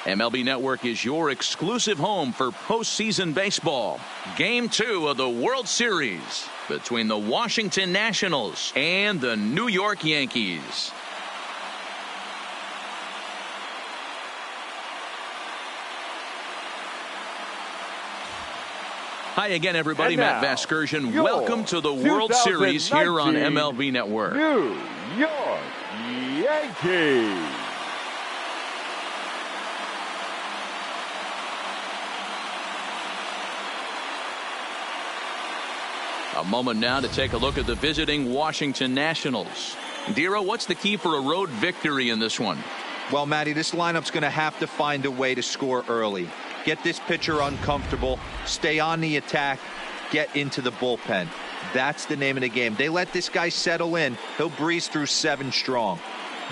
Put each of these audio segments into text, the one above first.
MLB Network is your exclusive home for postseason baseball. Game 2 of the World Series between the Washington Nationals and the New York Yankees. Hi again, everybody. Matt Vasgersian. Welcome to the World Series here on MLB Network. New York Yankees. A moment now to take a look at the visiting Washington Nationals. Dero, what's the key for a road victory in this one? Well, Matty, this lineup's going to have to find a way to score early. Get this pitcher uncomfortable, stay on the attack, get into the bullpen. That's the name of the game. They let this guy settle in, he'll breeze through 7 strong.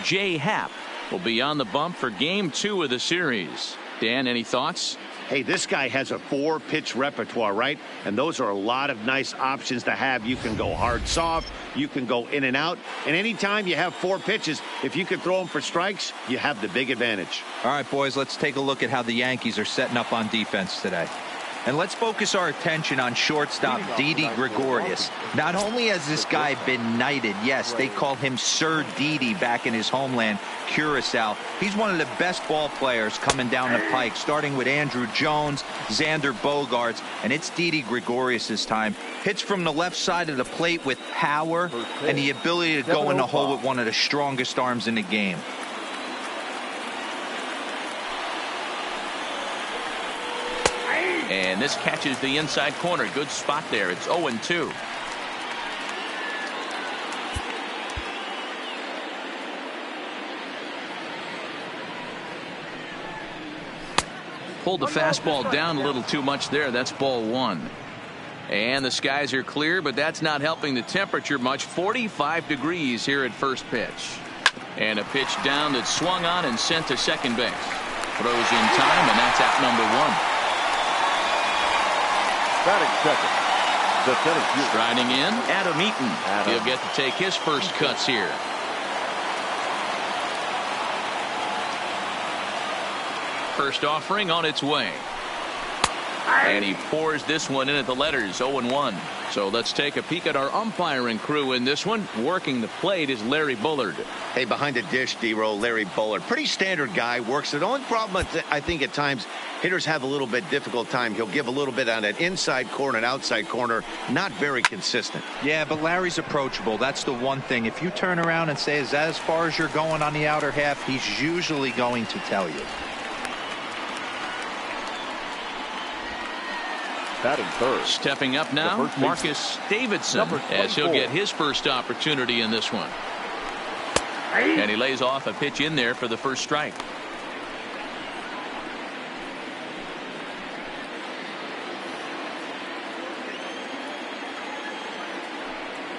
Jay Happ will be on the bump for Game 2 of the series. Dan, any thoughts? Hey, this guy has a 4-pitch repertoire, right? And those are a lot of nice options to have. You can go hard, soft. You can go in and out. And anytime you have 4 pitches, if you can throw them for strikes, you have the big advantage. All right, boys, let's take a look at how the Yankees are setting up on defense today. And let's focus our attention on shortstop Didi Gregorius. Not only has this guy been knighted, yes, they call him Sir Didi back in his homeland, Curacao. He's one of the best ball players coming down the pike, starting with Andrew Jones, Xander Bogaerts, and it's Didi Gregorius' time. Hits from the left side of the plate with power and the ability to go in the hole with one of the strongest arms in the game. And this catches the inside corner. Good spot there. It's 0-2. Pulled the fastball down a little too much there. That's ball 1. And the skies are clear, but that's not helping the temperature much. 45 degrees here at first pitch. And a pitch down that's swung on and sent to second base. Throws in time, and that's out number 1. Batting second, the center fielder. Striding in, Adam Eaton. He'll get to take his first cuts here. First offering on its way. And he pours this one in at the letters, 0-1. So let's take a peek at our umpiring crew in this one. Working the plate is Larry Bullard. Hey, behind the dish, D-Row, Larry Bullard. Pretty standard guy, works it. The only problem, I think, at times, hitters have a little bit difficult time. He'll give a little bit on that inside corner and outside corner. Not very consistent. Yeah, but Larry's approachable. That's the one thing. If you turn around and say, is that as far as you're going on the outer half, he's usually going to tell you. Batting third. Stepping up now, Marcus Davidson, as he'll get his first opportunity in this one. And he lays off a pitch in there for the first strike.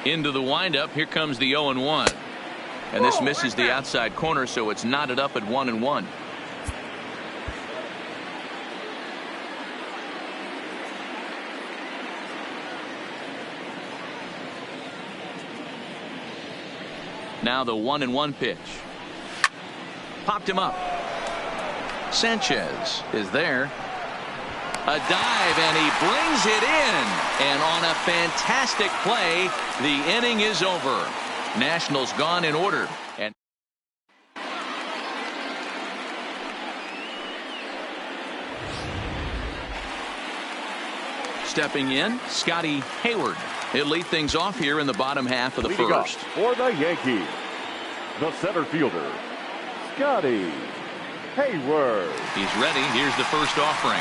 Into the windup, here comes the 0-1. And this misses the outside corner, so it's knotted up at 1-1. Now the 1-1 pitch. Popped him up. Sanchez is there. A dive, and he brings it in. And on a fantastic play, the inning is over. Nationals gone in order. And stepping in, Scotty Hayward. He'll lead things off here in the bottom half of the first. For the Yankees, the center fielder, Scotty Hayward. He's ready. Here's the first offering.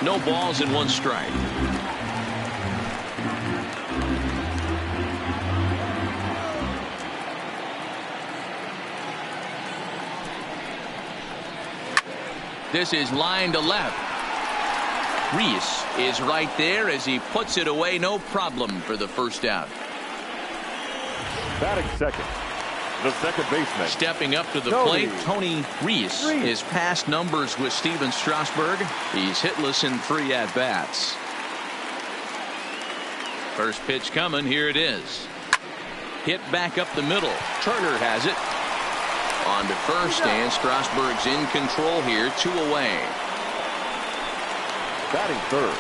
No balls and 1 strike. This is line to left. Reese is right there as he puts it away. No problem for the first out. Batting second, the second baseman. Stepping up to the plate, Tony Reese. His past numbers with Steven Strasburg. He's hitless in 3 at-bats. First pitch coming. Here it is. Hit back up the middle. Turner has it. On to first, and Strasburg's in control here, 2 away. Batting third,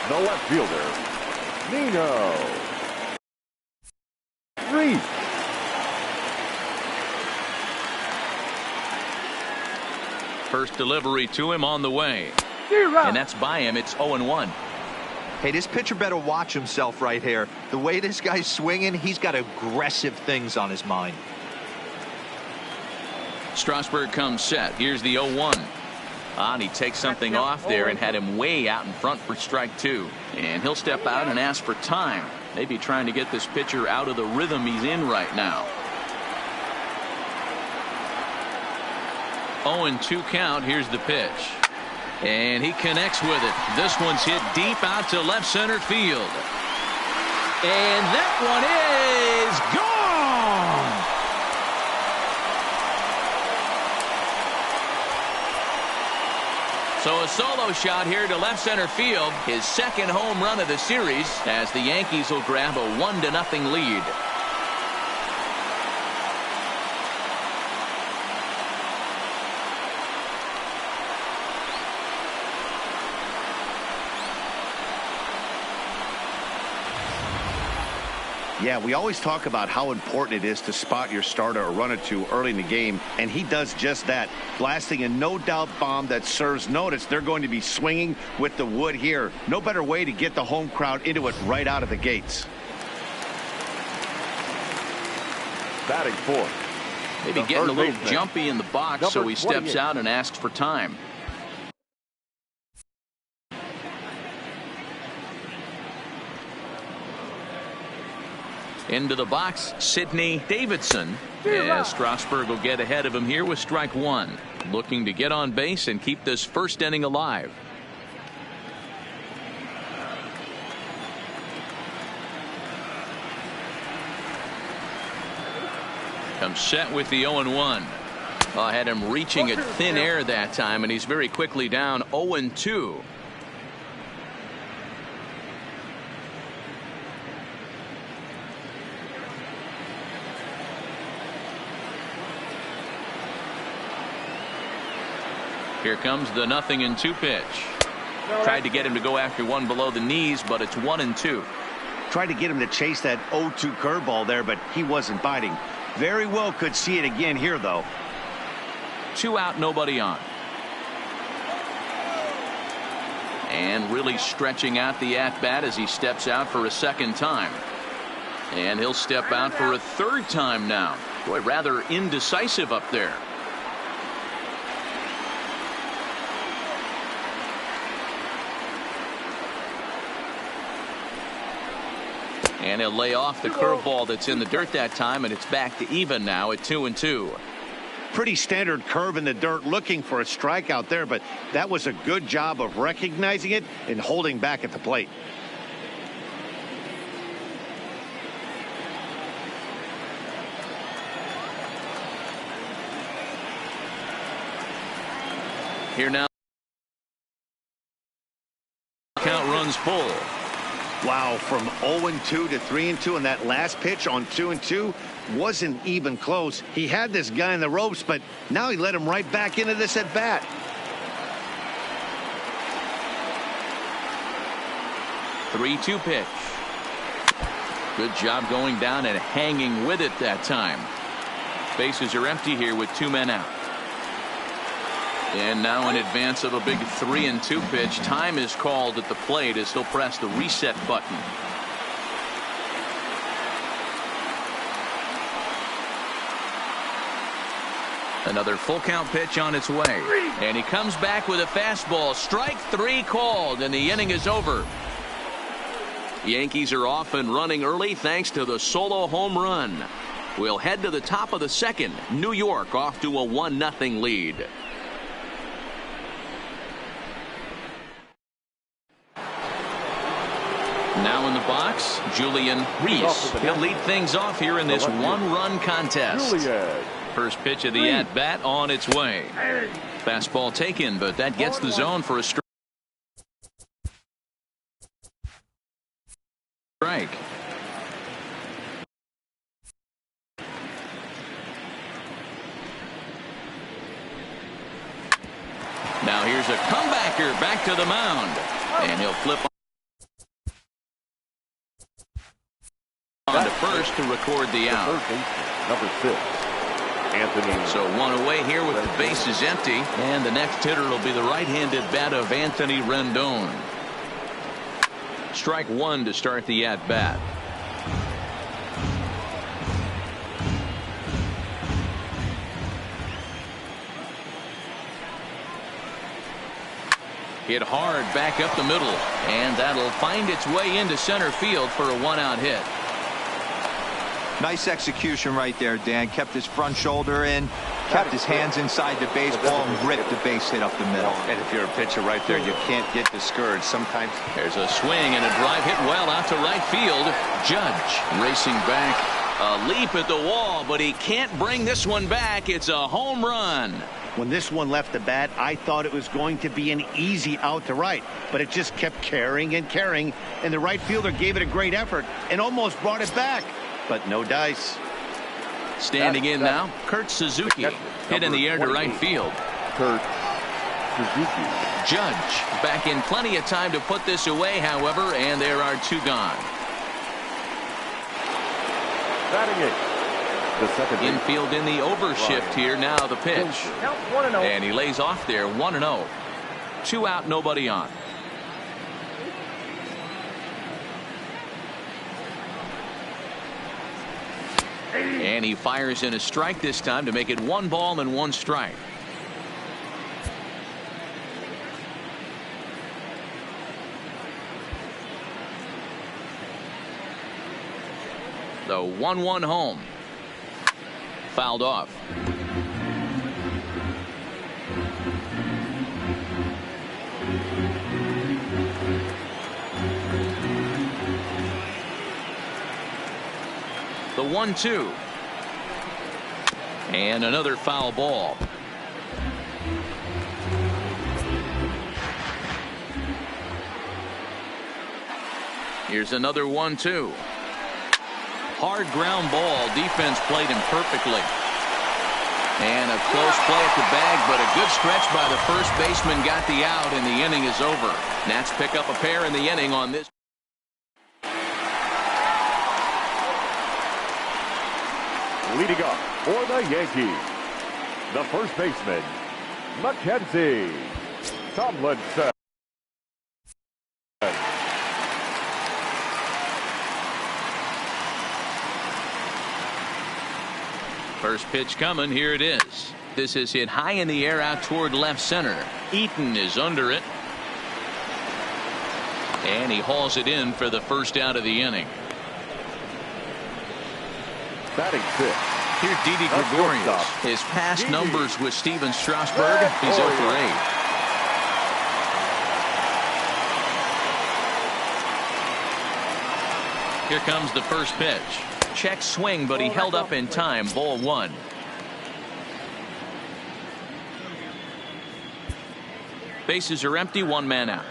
the left fielder, Nino. Reese. First delivery to him on the way. And that's by him. It's 0-1. Hey, this pitcher better watch himself right here. The way this guy's swinging, he's got aggressive things on his mind. Strasburg comes set. Here's the 0-1. And he takes something off there and had him way out in front for strike 2. And he'll step out and ask for time. Maybe trying to get this pitcher out of the rhythm he's in right now. 0-2 count. Here's the pitch. And he connects with it. This one's hit deep out to left center field. And that one is gone. So a solo shot here to left center field. His second home run of the series as the Yankees will grab a 1-0 lead. Yeah, we always talk about how important it is to spot your starter or run it to early in the game, and he does just that, blasting a no-doubt bomb that serves notice. They're going to be swinging with the wood here. No better way to get the home crowd into it right out of the gates. Batting fourth. Maybe the getting a little baseman, jumpy in the box, so he steps 28. out and asks for time. Into the box, Sidney Davidson. As Strasburg will get ahead of him here with strike 1. Looking to get on base and keep this first inning alive. Comes set with the 0-1. I had him reaching at thin air that time, and he's very quickly down 0-2. Here comes the 0-2 pitch. Tried to get him to go after one below the knees, but it's 1-2. Tried to get him to chase that 0-2 curveball there, but he wasn't biting. Very well could see it again here, though. 2 out, nobody on. And really stretching out the at-bat as he steps out for a second time. And he'll step out for a third time now. Boy, rather indecisive up there. And he'll lay off the curveball that's in the dirt that time, and it's back to even now at 2-2. Pretty standard curve in the dirt, looking for a strikeout there, but that was a good job of recognizing it and holding back at the plate. Here now. Count runs full. Wow, from 0-2 to 3-2, and that last pitch on 2-2 wasn't even close. He had this guy in the ropes, but now he let him right back into this at bat. Three-two pitch. Good job going down and hanging with it that time. Bases are empty here with 2 men out. And now in advance of a big 3-2 pitch, time is called at the plate as he'll press the reset button. Another full count pitch on its way. And he comes back with a fastball. Strike 3 called, and the inning is over. Yankees are off and running early thanks to the solo home run. We'll head to the top of the second. New York off to a 1-0 lead. Now in the box, Julian Reese. He'll lead things off here in this one-run contest. First pitch of the at-bat on its way. Fastball taken, but that gets the zone for a strike. Now here's a comebacker back to the mound. And he'll flip on to first to record the out. Number 6, Anthony. So one away here with the bases empty. And the next hitter will be the right-handed bat of Anthony Rendon. Strike one to start the at-bat. Hit hard back up the middle, and that'll find its way into center field for a one-out hit. Nice execution right there, Dan. Kept his front shoulder in, kept his hands inside the baseball, and ripped the base hit up the middle. And if you're a pitcher right there, you can't get discouraged. Sometimes there's a swing and a drive hit well out to right field. Judge racing back. A leap at the wall, but he can't bring this one back. It's a home run. when this one left the bat, I thought it was going to be an easy out to right, but it just kept carrying and carrying, and the right fielder gave it a great effort and almost brought it back, but no dice. Standing in now, Kurt Suzuki, hit in the air to right field. Kurt Suzuki. Judge back in plenty of time to put this away, however, and there are two gone. Batting eighth. The second infield in the overshift here. Now the pitch. And he lays off there, 1-0. 2 out, nobody on. And he fires in a strike this time to make it 1 ball and 1 strike. The 1-1 home. Fouled off. The 1-2. And another foul ball. Here's another 1-2. Hard ground ball. Defense played him perfectly. And a close play at the bag, but a good stretch by the first baseman got the out, and the inning is over. Nats pick up a pair in the inning on this. Leading up for the Yankees, the first baseman, Mackenzie Tomlinson. First pitch coming. Here it is. This is hit high in the air out toward left center. Eaton is under it. And he hauls it in for the first out of the inning. Batting fifth. Here's Didi Gregorius. His past numbers with Steven Strasburg. He's 0 for 8. Here comes the first pitch. Check swing, but he held up in time. Ball 1. Bases are empty. 1 man out.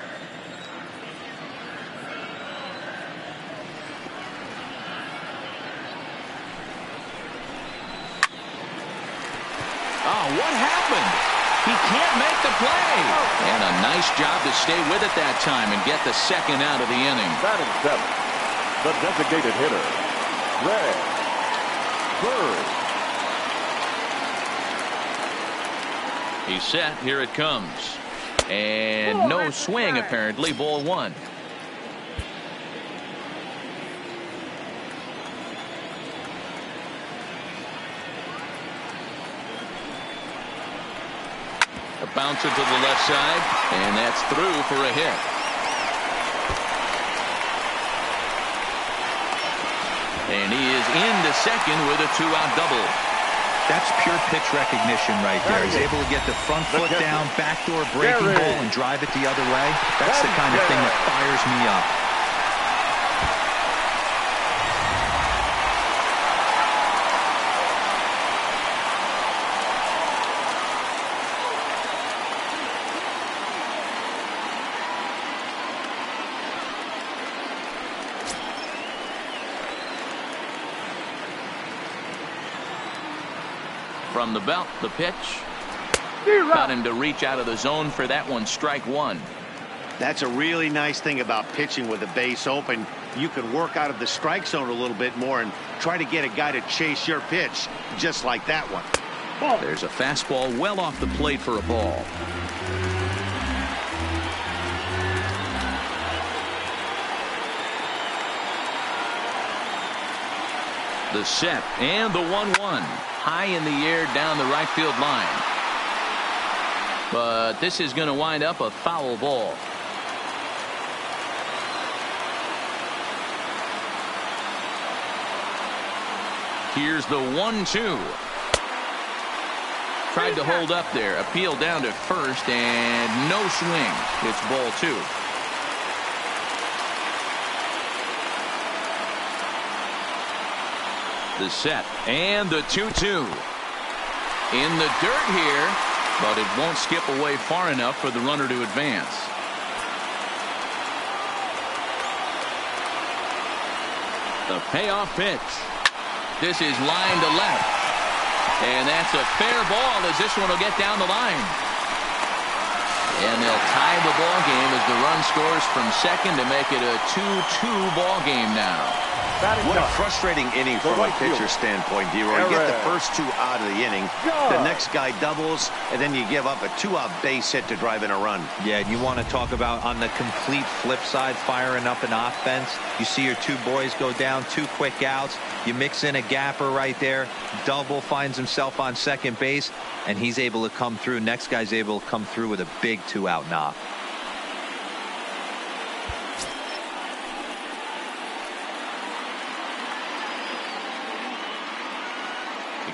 Oh, what happened? He can't make the play. And a nice job to stay with it that time and get the second out of the inning. Batting seventh, the designated hitter, Red Bird. He's set. Here it comes. And no swing, apparently. Ball 1. A bouncer to the left side, and that's through for a hit. And he is into second with a 2-out double. That's pure pitch recognition right there. He's able to get the front foot down, backdoor breaking ball, and drive it the other way. That's the kind of thing that fires me up. From the belt, the pitch. Got him to reach out of the zone for that one. Strike one. That's a really nice thing about pitching with the base open. You can work out of the strike zone a little bit more and try to get a guy to chase your pitch, just like that one. There's a fastball well off the plate for a ball. The set and the 1-1. High in the air down the right field line. But this is going to wind up a foul ball. Here's the 1-2. Tried to hold up there. Appeal down to first and no swing. It's ball two. The set and the 2-2. In the dirt here, but it won't skip away far enough for the runner to advance. The payoff pitch. This is line to left. And that's a fair ball as this one will get down the line. And they'll tie the ball game as the run scores from second to make it a 2-2 ball game now. What a frustrating inning from a pitcher's standpoint, D-Roy. You get the first two out of the inning. The next guy doubles, and then you give up a two-out base hit to drive in a run. Yeah, and you want to talk about on the complete flip side, firing up an offense. You see your two boys go down, two quick outs. You mix in a gapper right there. Double finds himself on second base, and he's able to come through. Next guy's able to come through with a big two-out knock.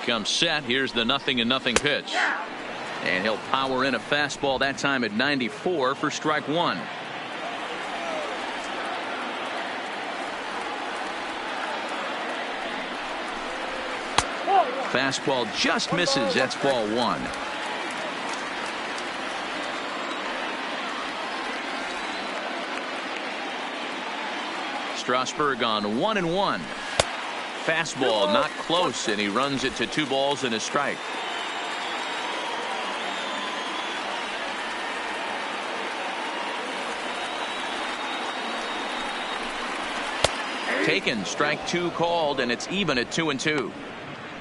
Comes set. Here's the 0-0 pitch. And he'll power in a fastball that time at 94 for strike one. Fastball just misses. That's ball one. Strasburg on 1-1. Fastball not close, and he runs it to 2 balls and a strike. Taken, strike 2 called, and it's even at 2-2.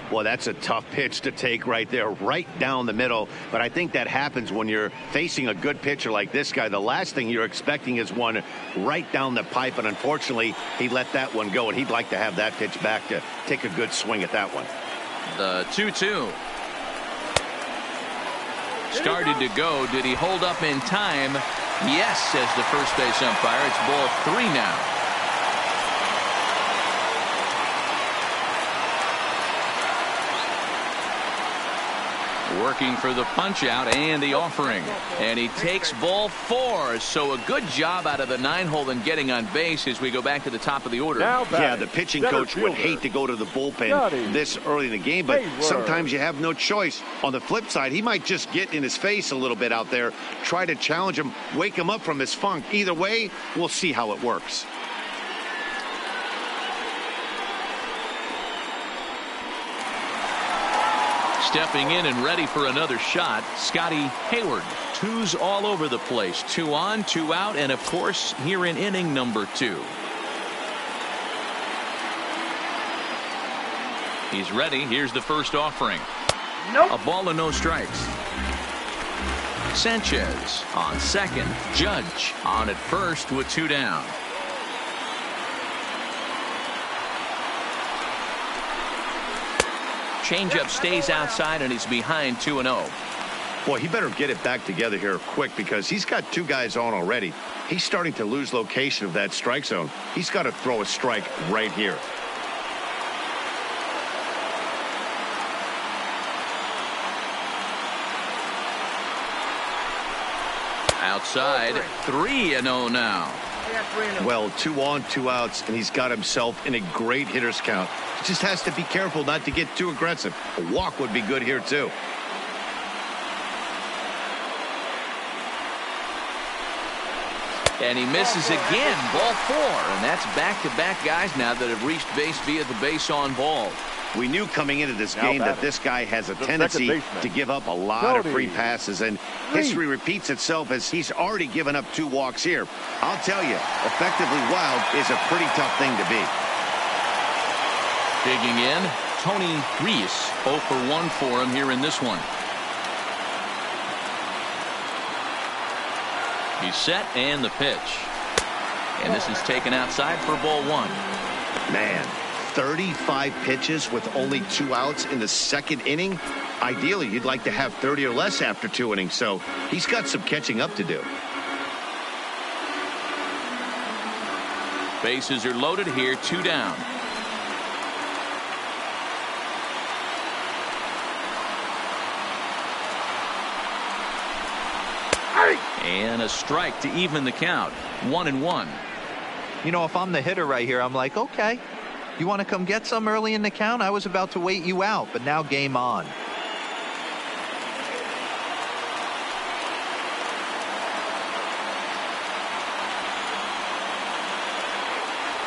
Well, that's a tough pitch to take right there, right down the middle. But I think that happens when you're facing a good pitcher like this guy. The last thing you're expecting is one right down the pipe, and unfortunately, he let that one go, and he'd like to have that pitch back to take a good swing at that one. The 2-2. Started to go. Did he hold up in time? Yes, says the first base umpire. It's ball 3 now. Working for the punch out and the offering, and he takes ball 4. So a good job out of the 9-hole and getting on base as we go back to the top of the order. Yeah, the pitching coach would hate to go to the bullpen this early in the game, but sometimes you have no choice. On the flip side, he might just get in his face a little bit out there, try to challenge him, wake him up from his funk. Either way, we'll see how it works. Stepping in and ready for another shot, Scotty Hayward. 2s all over the place. 2 on, 2 out, and of course here in inning number 2. He's ready. Here's the first offering. A ball and no strikes. Sanchez on second. Judge on at first with 2 down. Changeup stays outside, and he's behind 2-0. Boy, he better get it back together here quick, because he's got 2 guys on already. He's starting to lose location of that strike zone. He's got to throw a strike right here. Outside, 3-0 now. Well, 2 on, 2 outs, and he's got himself in a great hitter's count. He just has to be careful not to get too aggressive. A walk would be good here, too. And he misses again. Ball 4. And that's back-to-back guys now that have reached base via the base on ball. We knew coming into this game that this guy has a tendency to give up a lot of free passes, and history repeats itself as he's already given up 2 walks here. I'll tell you, effectively wild is a pretty tough thing to be. Digging in, Tony Reese, 0 for 1 for him here in this one. He's set, and the pitch. And this is taken outside for ball 1. Man, 35 pitches with only 2 outs in the 2nd inning. Ideally, you'd like to have 30 or less after 2 innings, so he's got some catching up to do. Bases are loaded here, 2 down. And a strike to even the count. 1-1. You know, if I'm the hitter right here, I'm like, okay, you want to come get some early in the count? I was about to wait you out, but now game on.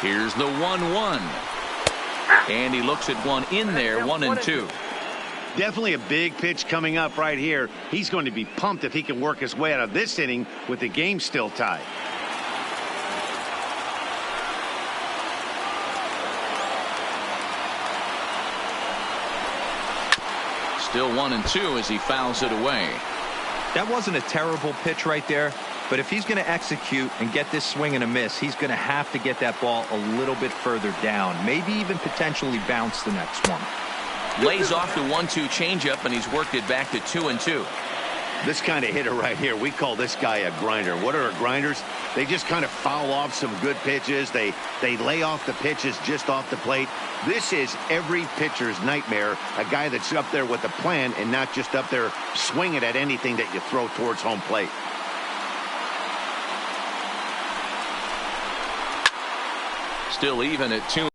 Here's the 1-1. And he looks at one in there, 1-2. Definitely a big pitch coming up right here. He's going to be pumped if he can work his way out of this inning with the game still tied. Still 1-2 as he fouls it away. That wasn't a terrible pitch right there, but if he's going to execute and get this swing and a miss, he's going to have to get that ball a little bit further down, maybe even potentially bounce the next one. Lays off the 1-2 changeup, and he's worked it back to 2-2. This kind of hitter right here, we call this guy a grinder. What are grinders? They just kind of foul off some good pitches. They lay off the pitches just off the plate. This is every pitcher's nightmare, a guy that's up there with a plan and not just up there swinging at anything that you throw towards home plate. Still even at 2.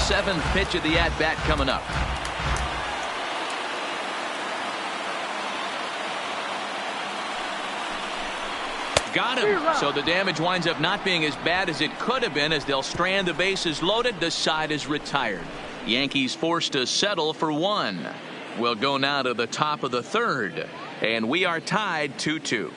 7th pitch of the at-bat coming up. Got him. So the damage winds up not being as bad as it could have been as they'll strand the bases loaded. The side is retired. Yankees forced to settle for 1. We'll go now to the top of the 3rd. And we are tied 2-2.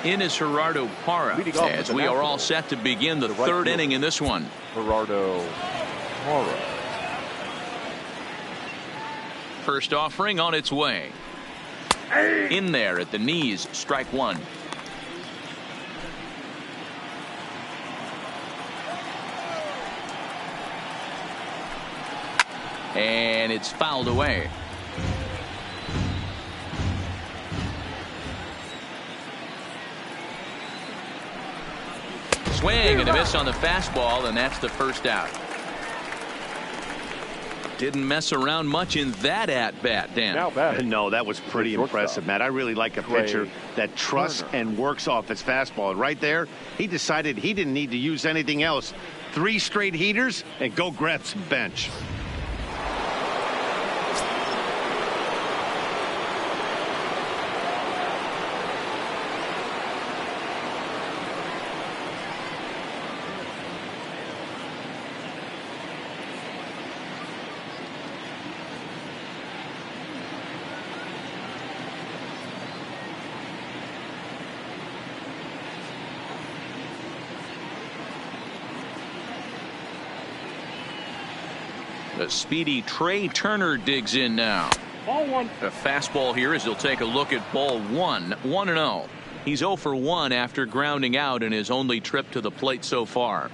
In is Gerardo Parra as we are all set to begin the 3rd inning in this one. Gerardo Parra. First offering on its way. In there at the knees, strike 1. And it's fouled away. Swing and a miss on the fastball, and that's the first out. Didn't mess around much in that at-bat, Dan. No, that was pretty impressive, Matt. I really like a pitcher that trusts and works off his fastball. And right there, he decided he didn't need to use anything else. 3 straight heaters and go grab some bench. The speedy Trey Turner digs in now. Ball 1. A fastball here as he'll take a look at ball 1. 1-0. He's 0 for 1 after grounding out in his only trip to the plate so far.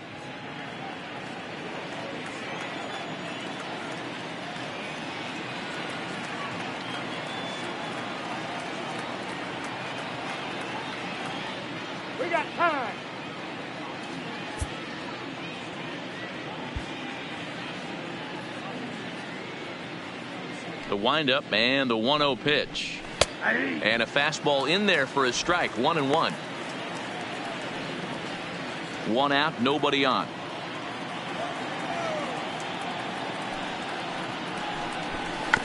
We got time. The windup and the 1-0 pitch. And a fastball in there for a strike. 1-1. 1 out, nobody on.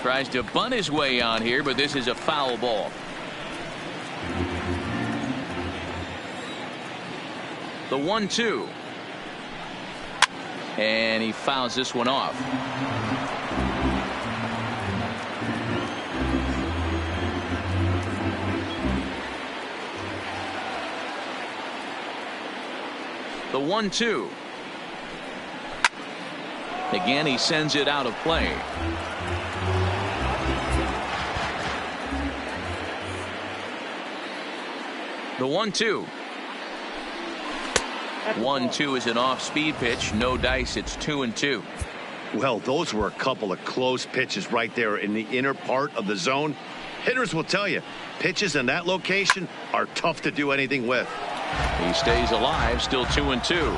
Tries to bunt his way on here, but this is a foul ball. The 1-2. And he fouls this one off. The 1-2. Again, he sends it out of play. The 1-2. 1-2 is an off-speed pitch. No dice. It's 2-2. Well, those were a couple of close pitches right there in the inner part of the zone. Hitters will tell you, pitches in that location are tough to do anything with. He stays alive, still 2-2.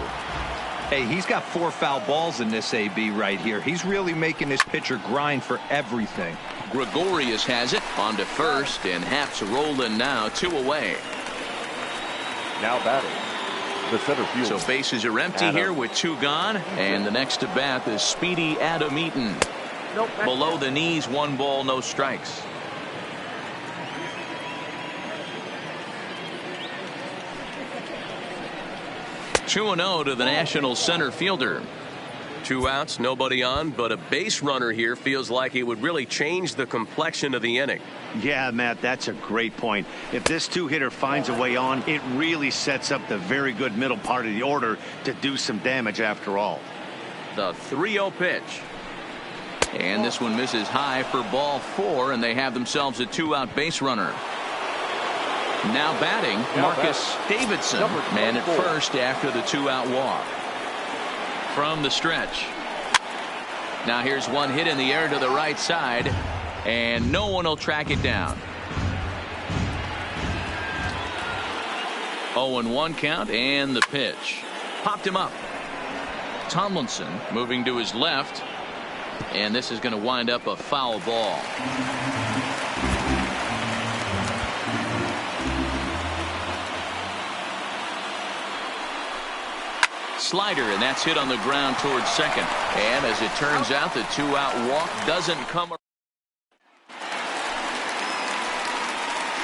Hey, he's got 4 foul balls in this AB right here. He's really making this pitcher grind for everything. Gregorius has it on to first, and Happ's rolling now, 2 away. Now batting, the center fielder. So bases are empty here with 2 gone, and the next to bat is speedy Adam Eaton. Below the knees, 1 ball, no strikes. Two and 0 to the National center fielder. 2 outs, nobody on, but a base runner here feels like it would really change the complexion of the inning. Yeah, Matt, that's a great point. If this 2-hitter finds a way on, it really sets up the very good middle part of the order to do some damage after all. The 3-0 pitch. And this one misses high for ball 4, and they have themselves a 2-out base runner. Now batting, Marcus Davidson, man at first after the 2-out walk. From the stretch. Now here's one hit in the air to the right side, and no one will track it down. 0-1 count, and the pitch. Popped him up. Tomlinson moving to his left, and this is going to wind up a foul ball. Slider, and that's hit on the ground towards second. And as it turns out, the 2-out walk doesn't come.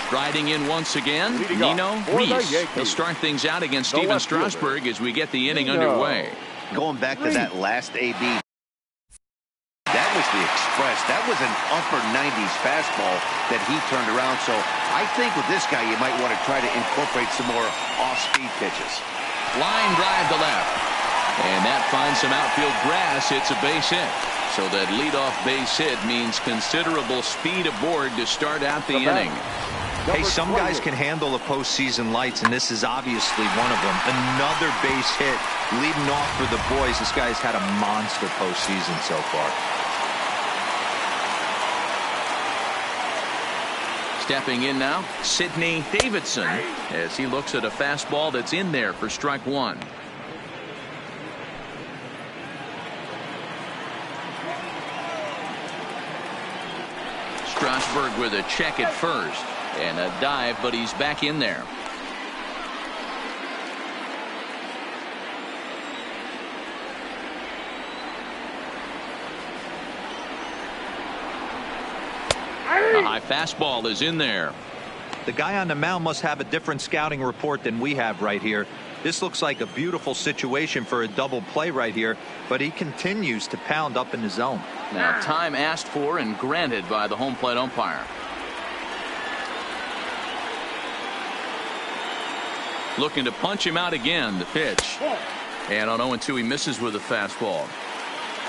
Striding in once again, Nino Reese. He'll start things out against Steven Strasburg as we get the inning underway. Going back to that last AB, that was the express. That was an upper 90s fastball that he turned around. So I think with this guy, you might want to try to incorporate some more off-speed pitches. Line drive to left. And that finds some outfield grass. It's a base hit. So that leadoff base hit means considerable speed aboard to start out the inning. Hey, some guys can handle the postseason lights, and this is obviously one of them. Another base hit leading off for the boys. This guy's had a monster postseason so far. Stepping in now, Sidney Davidson, as he looks at a fastball that's in there for strike 1. Strasburg with a check at first and a dive, but he's back in there. A high fastball is in there. The guy on the mound must have a different scouting report than we have right here. This looks like a beautiful situation for a double play right here, but he continues to pound up in the zone. Now time asked for and granted by the home plate umpire. Looking to punch him out again. The pitch. And on 0-2 he misses with a fastball.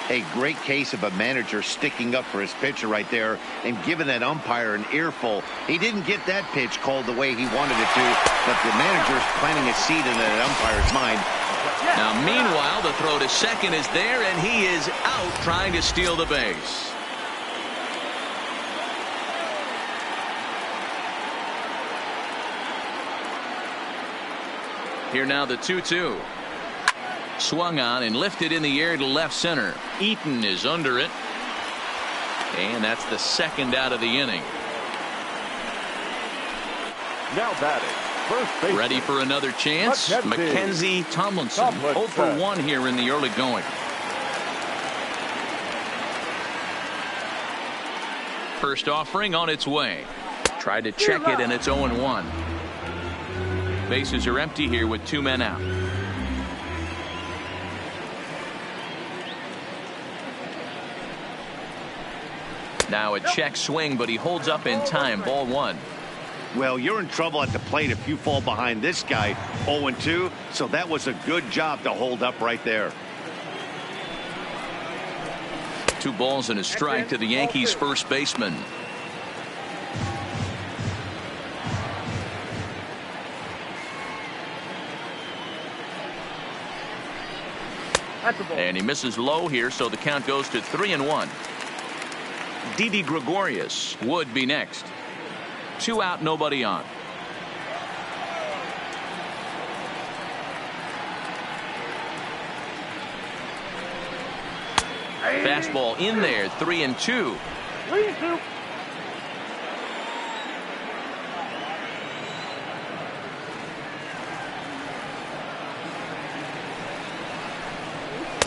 A great case of a manager sticking up for his pitcher right there and giving that umpire an earful. He didn't get that pitch called the way he wanted it to, but the manager's planting a seed in that umpire's mind. Now meanwhile, the throw to second is there, and he is out trying to steal the base. Here now the 2-2. Swung on and lifted in the air to left center. Eaton is under it. And that's the second out of the inning. Now batting, first base. Ready for another chance? Mackenzie Tomlinson. 0 for 1 here in the early going. First offering on its way. Tried to check it, and it's 0-1. Bases are empty here with 2 men out. Now a check swing, but he holds up in time. Ball 1. Well, you're in trouble at the plate if you fall behind this guy 0-2, so that was a good job to hold up right there. 2 balls and a strike to the Yankees first baseman. And he misses low here, so the count goes to 3-1. Didi Gregorius would be next. 2 out, nobody on. Fastball in there, 3-2.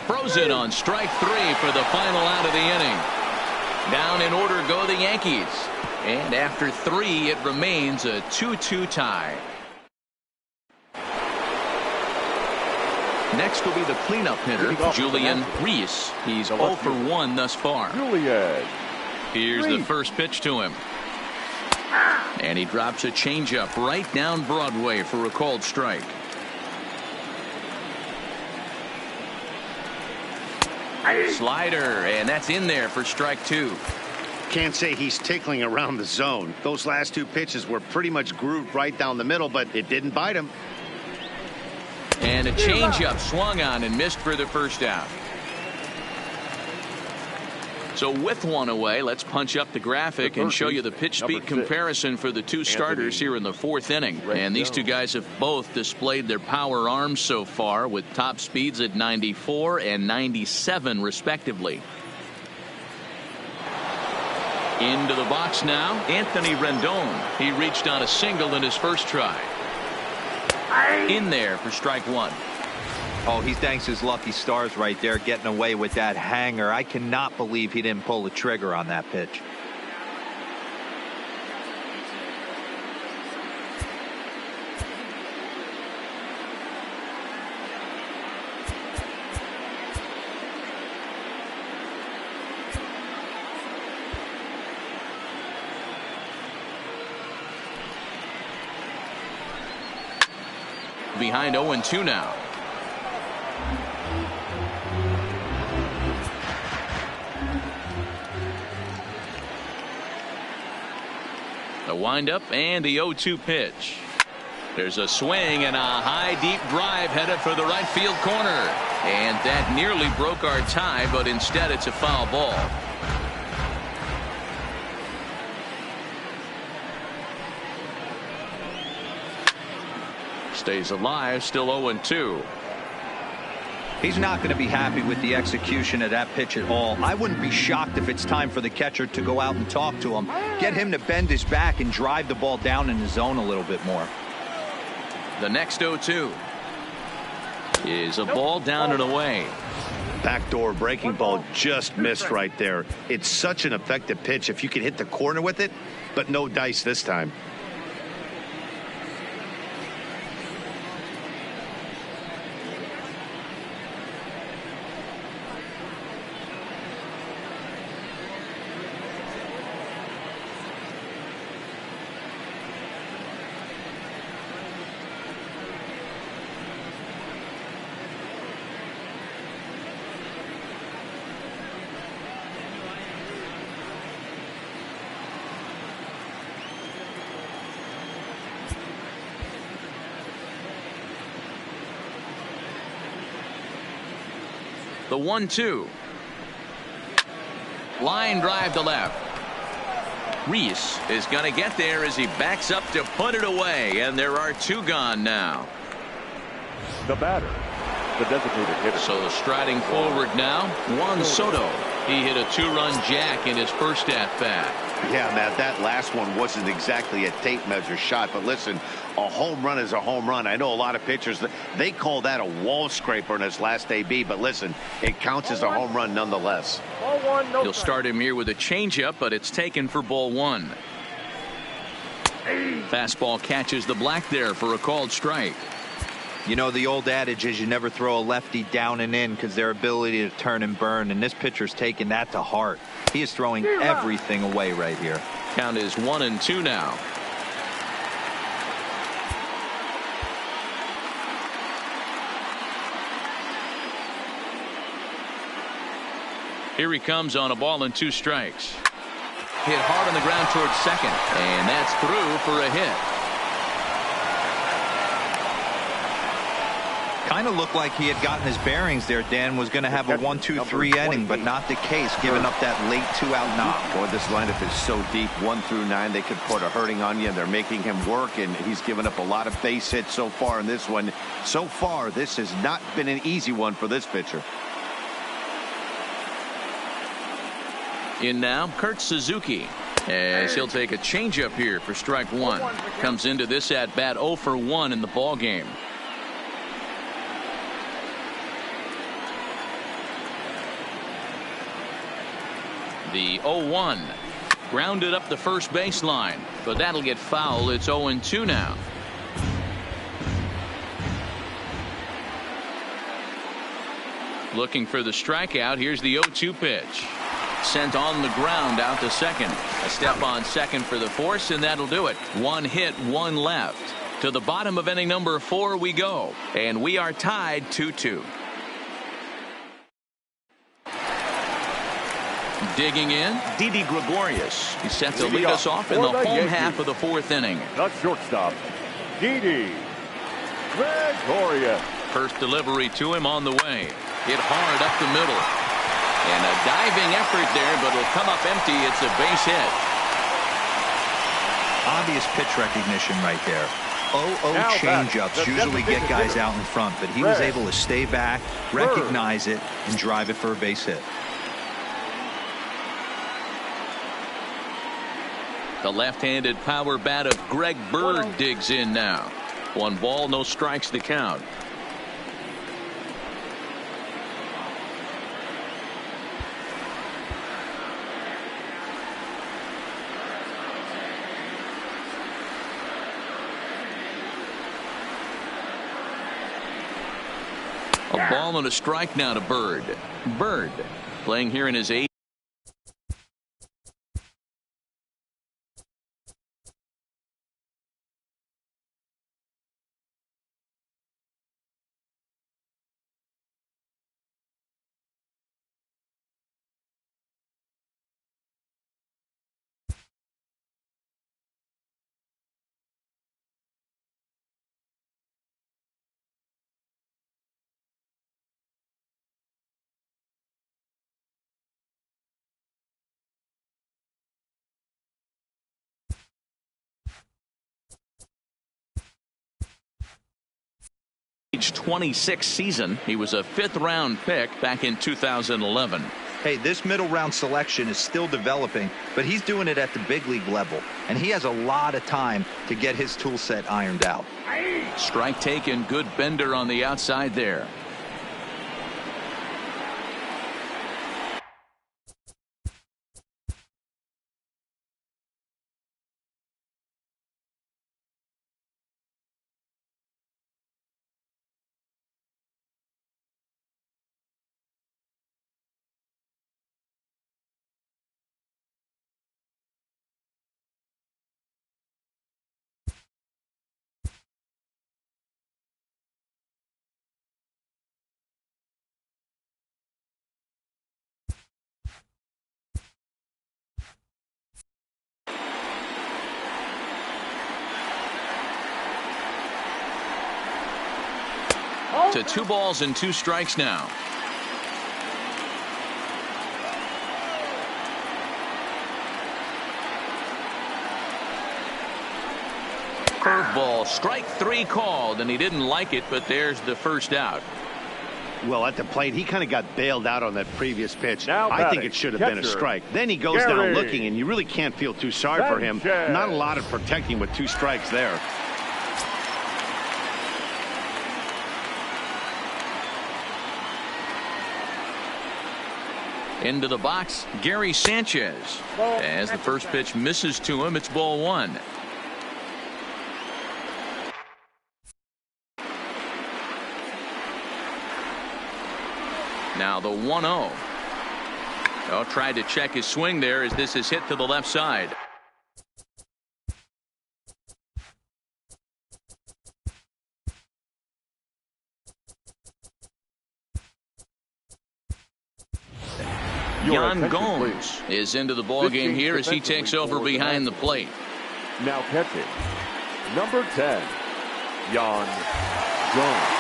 Frozen on strike 3 for the final out of the inning. Down in order go the Yankees. And after 3, it remains a 2-2 tie. Next will be the cleanup hitter, Julian Reese. He's 0 for 1 thus far. Here's the first pitch to him. And he drops a changeup right down Broadway for a called strike. Slider, and that's in there for strike 2. Can't say he's tickling around the zone. Those last 2 pitches were pretty much grooved right down the middle, but it didn't bite him. And a changeup swung on and missed for the first out. So with 1 away, let's punch up the graphic and show you the pitch speed comparison for the 2 starters here in the 4th inning. And these 2 guys have both displayed their power arms so far, with top speeds at 94 and 97 respectively. Into the box now, Anthony Rendon. He reached on a single in his first try. In there for strike 1. Oh, he thanks his lucky stars right there, getting away with that hanger. I cannot believe he didn't pull the trigger on that pitch. Behind 0-2 now. The windup and the 0-2 pitch. There's a swing and a high deep drive headed for the right field corner. And that nearly broke our tie, but instead it's a foul ball. Stays alive, still 0-2. He's not going to be happy with the execution of that pitch at all. I wouldn't be shocked if it's time for the catcher to go out and talk to him. Get him to bend his back and drive the ball down in the zone a little bit more. The next 0-2 is a ball down and away. Backdoor breaking ball just missed right there. It's such an effective pitch if you can hit the corner with it, but no dice this time. The 1-2. Line drive to left. Reese is going to get there as he backs up to put it away, and there are 2 gone now. The batter, the designated hitter. So striding forward now, Juan Soto. He hit a 2-run jack in his first at-bat. Yeah, Matt, that last one wasn't exactly a tape measure shot, but listen, a home run is a home run. I know a lot of pitchers, they call that a wall scraper in his last AB, but listen, it counts as a home run nonetheless. He'll start him here with a changeup, but it's taken for ball 1. Fastball catches the black there for a called strike. You know, the old adage is you never throw a lefty down and in because their ability to turn and burn, and this pitcher's taking that to heart. He is throwing everything away right here. Count is 1-2 now. Here he comes on a ball and 2 strikes. Hit hard on the ground towards second, and that's through for a hit. Kind of looked like he had gotten his bearings there. Dan was going to have a 1-2-3 inning, but not the case, giving up that late 2-out knock. Boy, this lineup is so deep, 1 through 9. They could put a hurting on you. They're making him work, and he's given up a lot of base hits so far in this one. So far, this has not been an easy one for this pitcher. In now, Kurt Suzuki, as he'll take a changeup here for strike 1. Comes into this at bat 0 for 1 in the ball game. The 0-1 grounded up the first baseline, but that'll get foul. It's 0-2 now. Looking for the strikeout. Here's the 0-2 pitch. Sent on the ground out to second. A step on second for the force, and that'll do it. 1 hit, 1 left. To the bottom of inning number 4 we go, and we are tied 2-2. Digging in, Didi Gregorius. He's set to lead us off in the home half of the 4th inning. The shortstop, Didi Gregorius. First delivery to him on the way. Hit hard up the middle. And a diving effort there, but it'll come up empty. It's a base hit. Obvious pitch recognition right there. 0-0 changeups usually get guys out in front, but he was able to stay back, recognize it, and drive it for a base hit. The left-handed power bat of Greg Bird digs in now. 1 ball, no strikes to count. A ball and a strike now to Bird. Bird playing here in his 8th. Age 26 season. He was a 5th round pick back in 2011. Hey, this middle round selection is still developing, but he's doing it at the big league level, and he has a lot of time to get his tool set ironed out. Strike taken, good bender on the outside there. To 2 balls and 2 strikes now. Curveball, strike 3 called, and he didn't like it, but there's the first out. Well, at the plate, he kind of got bailed out on that previous pitch. Now I think it should have been a strike. Then he goes down looking, and you really can't feel too sorry for him. Not a lot of protecting with 2 strikes there. Into the box, Gary Sanchez. As the first pitch misses to him, it's ball 1. Now the 1-0. Oh, tried to check his swing there as this is hit to the left side. Yan Gomes is into the ball game here as he takes over behind the plate. Now catching, number 10, Yan Gomes.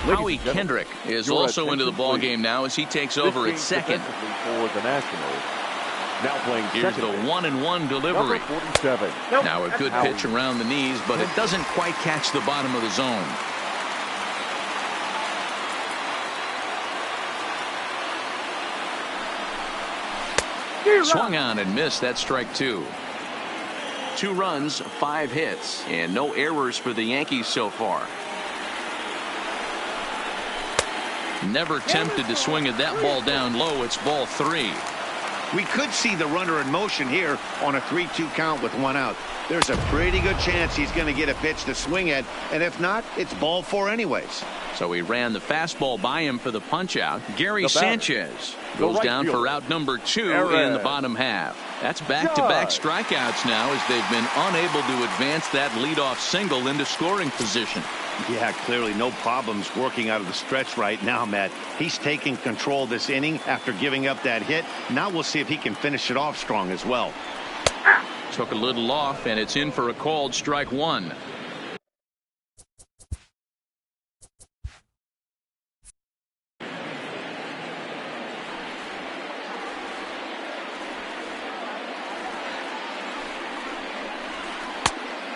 Howie Kendrick is also into the ball game now as he takes over at second. For the Nationals. Now playing Here's the 1-1 delivery. Now a good pitch around the knees, but it doesn't quite catch the bottom of the zone. Swung on and missed. That strike 2. 2 runs, 5 hits, and no errors for the Yankees so far. Never tempted to swing at that ball down low. It's ball 3. We could see the runner in motion here on a 3-2 count with 1 out. There's a pretty good chance he's going to get a pitch to swing at, and if not, it's ball 4 anyways. So he ran the fastball by him for the punch out. Gary Sanchez goes down for out number 2 in the bottom half. That's back-to-back strikeouts now as they've been unable to advance that leadoff single into scoring position. Yeah, clearly no problems working out of the stretch right now, Matt. He's taking control this inning after giving up that hit. Now we'll see if he can finish it off strong as well. Took a little off, and it's in for a called strike 1.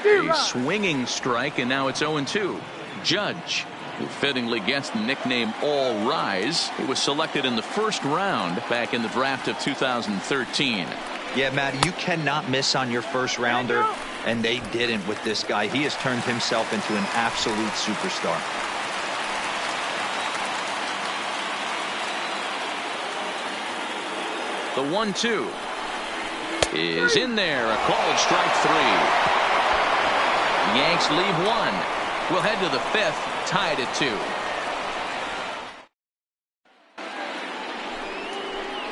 A swinging strike, and now it's 0-2. Judge, who fittingly gets the nickname All Rise, he was selected in the first round back in the draft of 2013. Yeah, Matt, you cannot miss on your first rounder, and they didn't with this guy. He has turned himself into an absolute superstar. The 1-2 is in there. A called strike 3. The Yanks leave 1. We'll head to the 5th, tied at 2.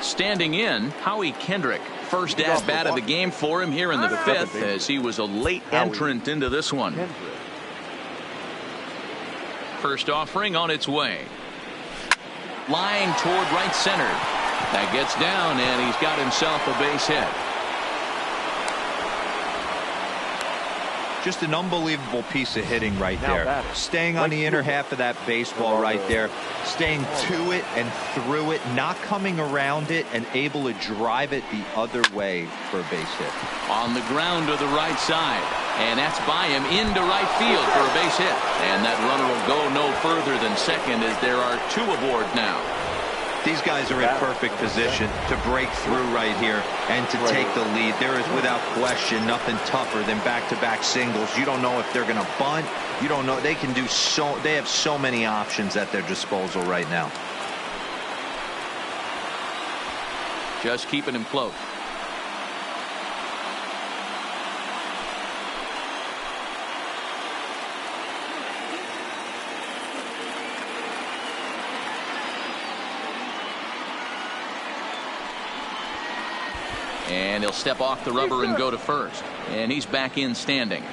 Standing in, Howie Kendrick. First at-bat of the game for him here in the 5th as he was a late entrant into this one. First offering on its way. Line toward right center. That gets down, and he's got himself a base hit. Just an unbelievable piece of hitting right there. Staying on the inner half of that baseball right there. Staying to it and through it. Not coming around it and able to drive it the other way for a base hit. On the ground to the right side. And that's by him into right field for a base hit. And that runner will go no further than second as there are 2 aboard now. These guys are in perfect position to break through right here and to take the lead. There is without question nothing tougher than back-to-back singles. You don't know if they're going to bunt. You don't know. They can do so. They have so many options at their disposal right now. Just keeping him close. And he'll step off the rubber and go to first. And he's back in standing.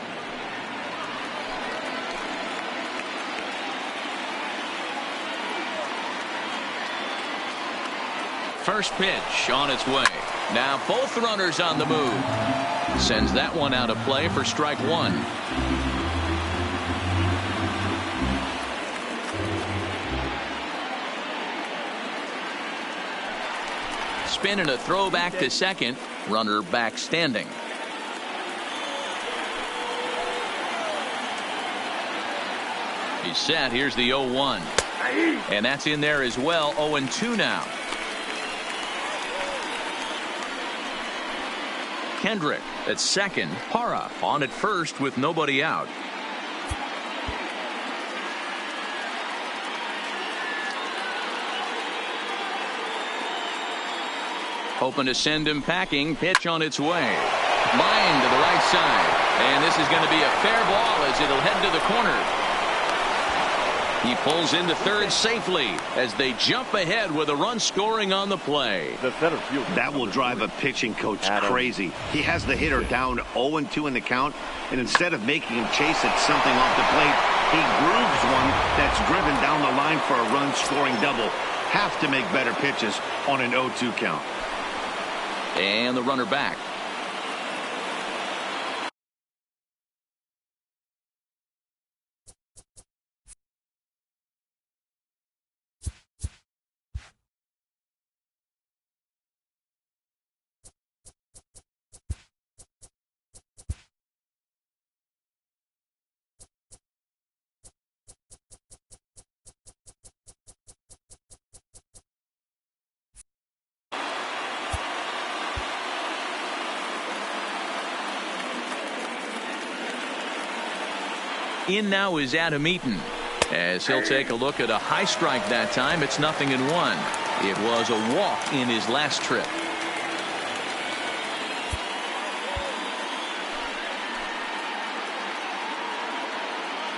First pitch on its way. Now both runners on the move. Sends that one out of play for strike 1. Spin and a throw back to second. Runner back standing. He's set. Here's the 0-1. And that's in there as well. 0-2 now. Kendrick. At second, Para on at first with nobody out. Hoping to send him packing. Pitch on its way. Line to the right side. And this is going to be a fair ball as it'll head to the corner. He pulls into third safely as they jump ahead with a run scoring on the play. That will drive a pitching coach crazy. He has the hitter down 0-2 in the count, and instead of making him chase it something off the plate, he grooves one that's driven down the line for a run scoring double. Have to make better pitches on an 0-2 count. And the runner back. In now is Adam Eaton as he'll take a look at a high strike that time. It's 0-1. It was a walk in his last trip.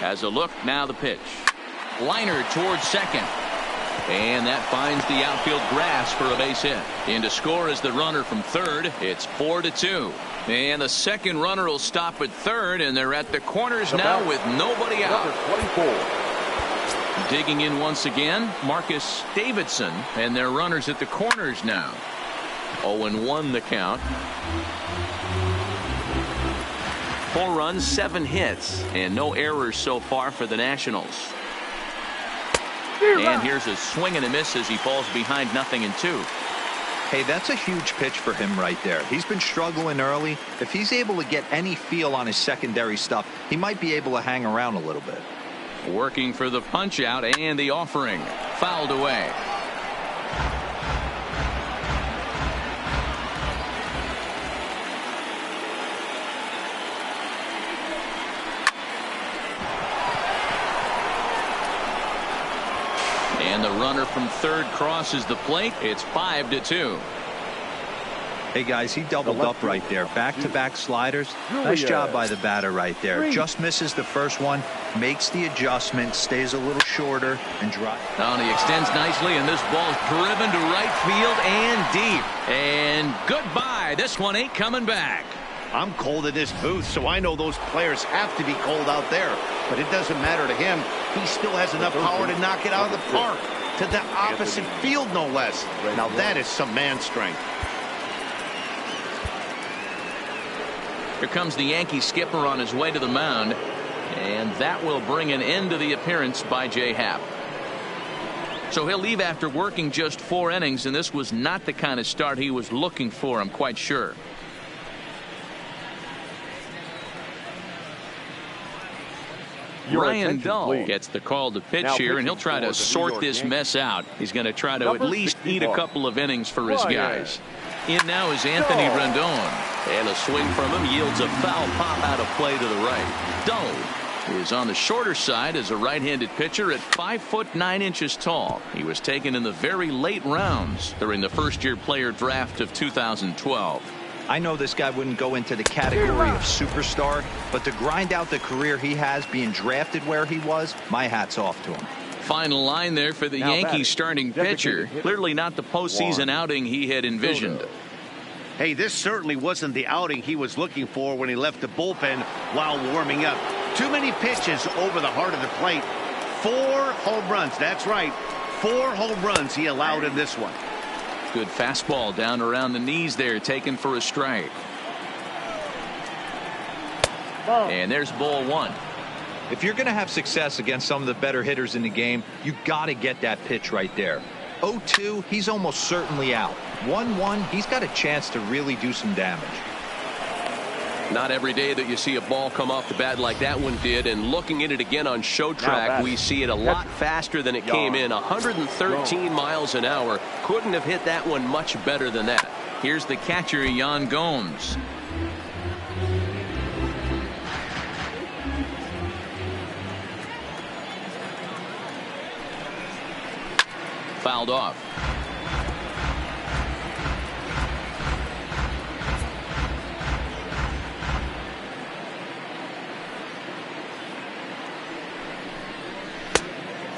As a look, now the pitch. Liner towards second. And that finds the outfield grass for a base hit. In to score is the runner from third. It's 4-2. And the second runner will stop at third, and they're at the corners now with nobody out. 24. Digging in once again, Marcus Davidson, and their runners at the corners now. 0-1 the count. 4 runs, 7 hits, and no errors so far for the Nationals. And here's a swing and a miss as he falls behind 0-2. Hey, that's a huge pitch for him right there. He's been struggling early. If he's able to get any feel on his secondary stuff, he might be able to hang around a little bit. Working for the punch out and the offering. Fouled away. And the runner from third crosses the plate. It's 5-2. Hey guys, he doubled up right there. Back-to-back sliders. Nice job by the batter right there. Just misses the first one, makes the adjustment, stays a little shorter, and drives. Now he extends nicely, and this ball's driven to right field and deep. And goodbye. This one ain't coming back. I'm cold in this booth, so I know those players have to be cold out there. But it doesn't matter to him. He still has enough power to knock it out of the park. To the opposite field, no less. Now that is some man strength. Here comes the Yankee skipper on his way to the mound. And that will bring an end to the appearance by Jay Happ. So he'll leave after working just 4 innings, and this was not the kind of start he was looking for, I'm quite sure. Ryan Dull gets the call to pitch here, and he'll try to sort this mess out. He's going to try to at least eat a couple of innings for his guys. In now is Anthony Rendon, and a swing from him yields a foul pop out of play to the right. Dull is on the shorter side as a right-handed pitcher at 5'9" tall. He was taken in the very late rounds during the first-year player draft of 2012. I know this guy wouldn't go into the category of superstar, but to grind out the career he has being drafted where he was, my hat's off to him. Final line there for the Yankees starting pitcher. Clearly not the postseason outing he had envisioned. Hey, this certainly wasn't the outing he was looking for when he left the bullpen while warming up. Too many pitches over the heart of the plate. 4 home runs. That's right. 4 home runs he allowed in this one. Good fastball down around the knees there, taken for a strike. And there's ball 1. If you're going to have success against some of the better hitters in the game, you got to get that pitch right there. 0-2, he's almost certainly out. 1-1, he's got a chance to really do some damage. Not every day that you see a ball come off the bat like that one did, and looking at it again on show track, we see it a lot faster than it came in. 113 miles an hour. Couldn't have hit that one much better than that. Here's the catcher, Yan Gomes. fouled off.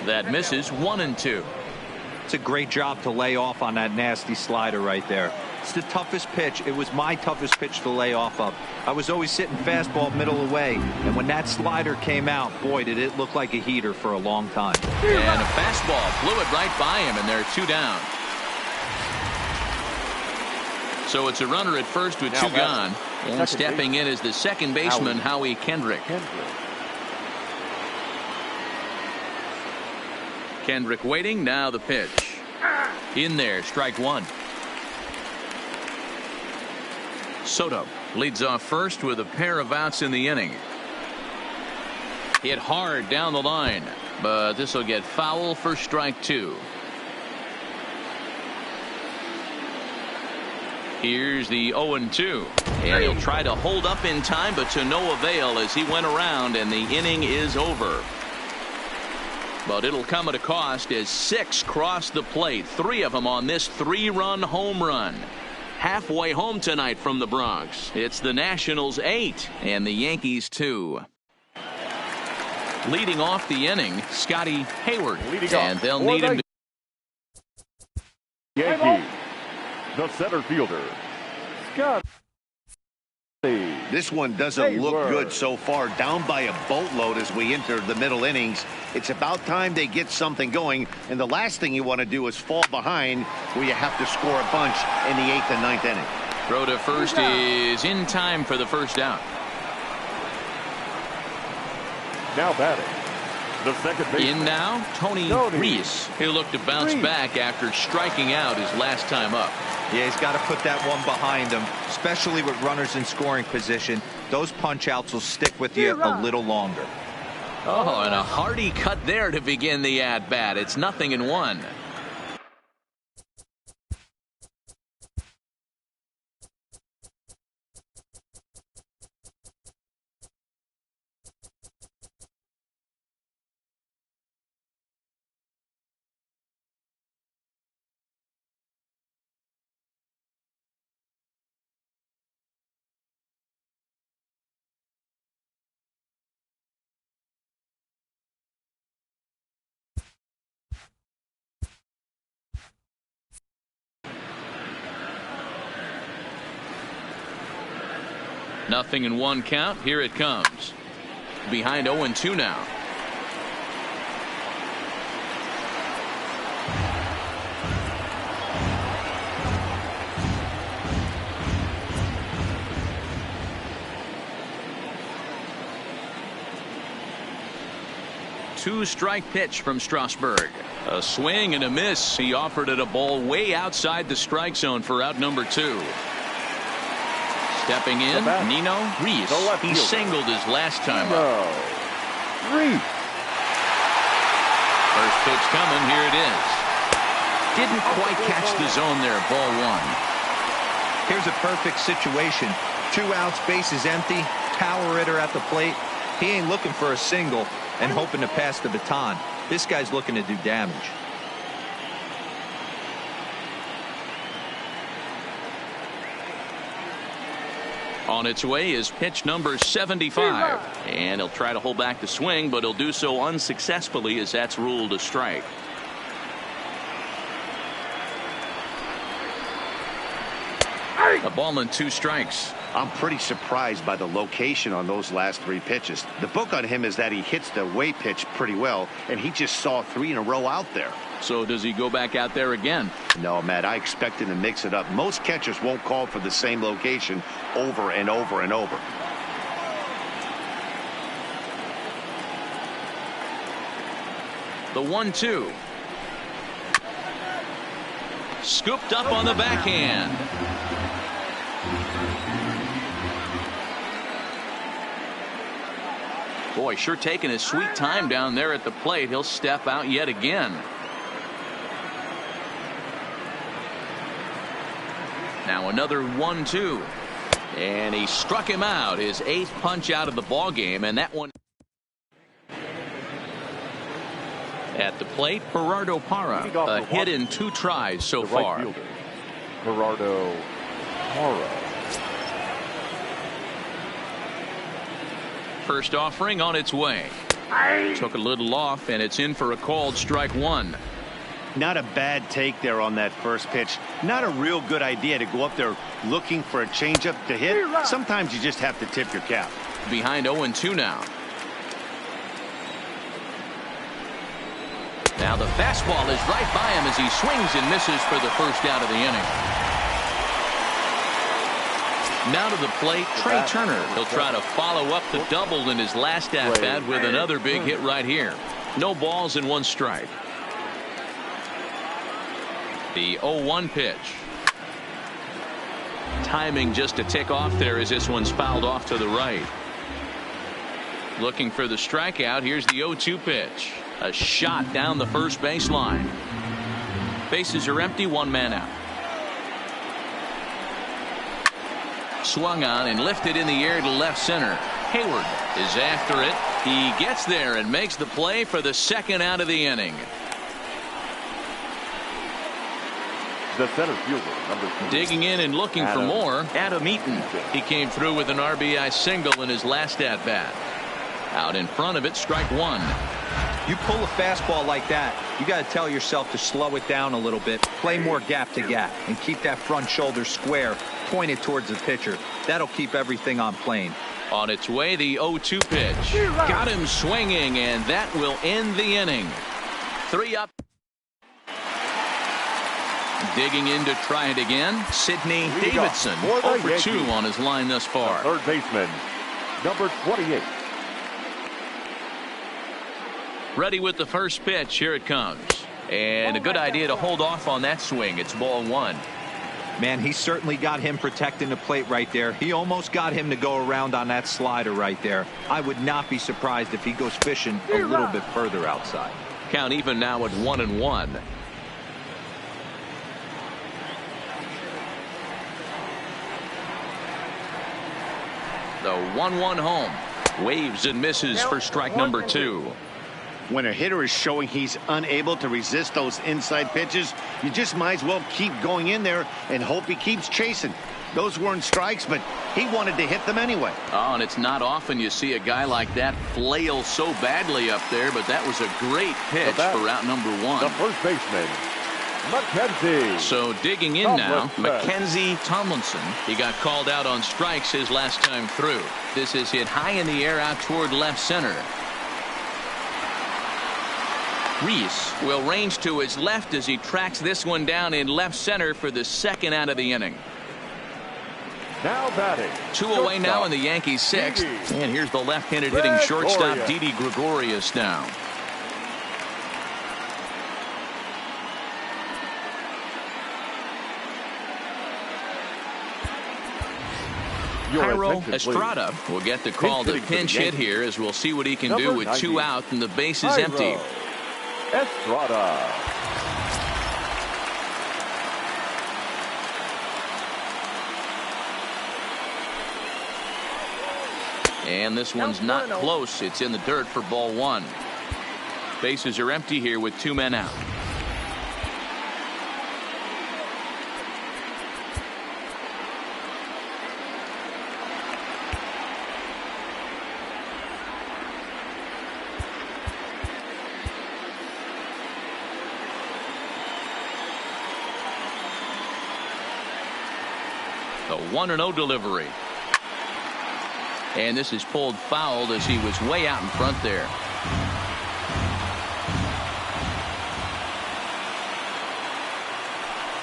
That misses 1-2. It's a great job to lay off on that nasty slider right there. It's the toughest pitch. It was my toughest pitch to lay off of. I was always sitting fastball middle away, and when that slider came out, boy, did it look like a heater for a long time. And a fastball blew it right by him, and they're 2 down. So it's a runner at first with 2 gone, and stepping in is the second baseman, Howie Kendrick. Kendrick waiting. Now the pitch. In there, strike 1. Soto leads off first with a pair of outs in the inning. Hit hard down the line, but this will get foul for strike 2. Here's the 0-2, and he'll try to hold up in time, but to no avail as he went around, and the inning is over. But it'll come at a cost as 6 cross the plate, 3 of them on this 3-run home run. Halfway home tonight from the Bronx. It's the Nationals 8 and the Yankees 2. Leading off the inning, Scotty Hayward, and they'll need him to. Yankees, the center fielder, Scott. This one doesn't look good so far, down by a boatload as we enter the middle innings. It's about time they get something going, and the last thing you want to do is fall behind where you have to score a bunch in the 8th and 9th inning. Throw to first is in time for the first out. Now batting, the second baseman. In now, Tony Reese. He'll look to bounce back after striking out his last time up. Yeah, he's got to put that one behind him, especially with runners in scoring position. Those punch-outs will stick with you a little longer. Oh, and a hearty cut there to begin the at-bat. It's 0-1. Nothing in 1 count. Here it comes. Behind 0-2 now. Two-strike pitch from Strasburg. A swing and a miss. He offered it a ball way outside the strike zone for out number 2. Stepping in, Nino Reese. He singled his last time up. Reese. First pitch coming. Here it is. Didn't quite catch the zone there. Ball 1. Here's a perfect situation. 2 outs, bases empty. Power hitter at the plate. He ain't looking for a single and hoping to pass the baton. This guy's looking to do damage. On its way is pitch number 75. And he'll try to hold back the swing, but he'll do so unsuccessfully as that's ruled a strike. A ball and 2 strikes. I'm pretty surprised by the location on those last 3 pitches. The book on him is that he hits the away pitch pretty well, and he just saw 3 in a row out there. So does he go back out there again? No, Matt, I expect him to mix it up. Most catchers won't call for the same location over and over and over. The 1-2. Scooped up on the backhand. Boy, sure taking his sweet time down there at the plate. He'll step out yet again. Now another 1-2. And he struck him out. His 8th punch out of the ball game, and that one. At the plate, Gerardo Parra. A hit in 2 tries so far. Right fielder, Gerardo Parra. First offering on its way. Took a little off, and it's in for a called strike 1. Not a bad take there on that first pitch. Not a real good idea to go up there looking for a changeup to hit. Sometimes you just have to tip your cap. Behind 0-2 now. Now the fastball is right by him as he swings and misses for the first out of the inning. Now to the plate, Trey Turner. He'll try to follow up the double in his last at-bat with another big hit right here. No balls and 1 strike. The 0-1 pitch. Timing just a tick off there as this one's fouled off to the right. Looking for the strikeout. Here's the 0-2 pitch. A shot down the first baseline. Bases are empty, 1 man out. Swung on and lifted in the air to left center. Hayward is after it. He gets there and makes the play for the second out of the inning. The center fielder, number 2. Digging in and looking for more, Adam Eaton. He came through with an RBI single in his last at bat. Out in front of it, strike 1. You pull a fastball like that, you got to tell yourself to slow it down a little bit, play more gap to gap, and keep that front shoulder square, pointed towards the pitcher. That'll keep everything on plane. On its way, the 0-2 pitch. Got him swinging, and that will end the inning. 3 up. Digging in to try it again, Sidney Davidson. 0-2 on his line thus far. Third baseman, number 28. Ready with the first pitch. Here it comes. And a good idea to hold off on that swing. It's ball 1. Man, he certainly got him protecting the plate right there. He almost got him to go around on that slider right there. I would not be surprised if he goes fishing a little bit further outside. Count even now at 1-1. The 1-1 home. Waves and misses for strike number 2. When a hitter is showing he's unable to resist those inside pitches, you just might as well keep going in there and hope he keeps chasing. Those weren't strikes, but he wanted to hit them anyway. Oh, and it's not often you see a guy like that flail so badly up there, but that was a great pitch for out number 1. The first baseman, McKenzie. So digging in now, Mackenzie Tomlinson. He got called out on strikes his last time through. This is hit high in the air out toward left center. Reese will range to his left as he tracks this one down in left center for the second out of the inning. Now batting. 2 away now in the Yankees 6th. And here's the left-handed hitting shortstop Didi Gregorius now. Jairo Estrada will get the call to pinch hit here, as we'll see what he can do with 2 out and the base is empty. Estrada. And this one's not close. It's in the dirt for ball 1. Bases are empty here with 2 men out. The 1-0 delivery. And this is pulled fouled as he was way out in front there.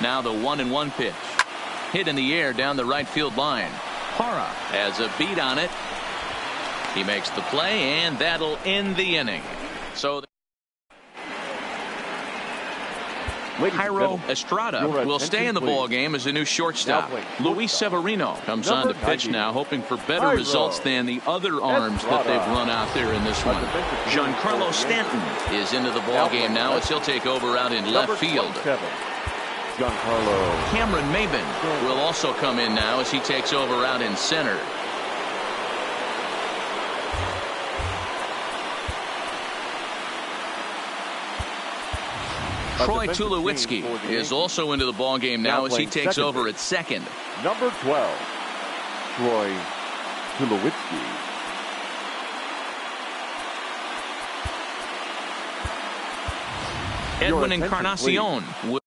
Now the 1-1 pitch. Hit in the air down the right field line. Parra has a beat on it. He makes the play, and that'll end the inning. So Jairo Estrada will stay in the ball game as a new shortstop. Luis Severino comes on to pitch now, hoping for better results than the other arms that they've run out there in this one. Giancarlo Stanton is into the ball game now as he'll take over out in left field. Cameron Maben will also come in now as he takes over out in center. Troy Tulowitzki is also into the ball game now as he takes over at second. Number 12, Troy Tulowitzki. Edwin Encarnacion will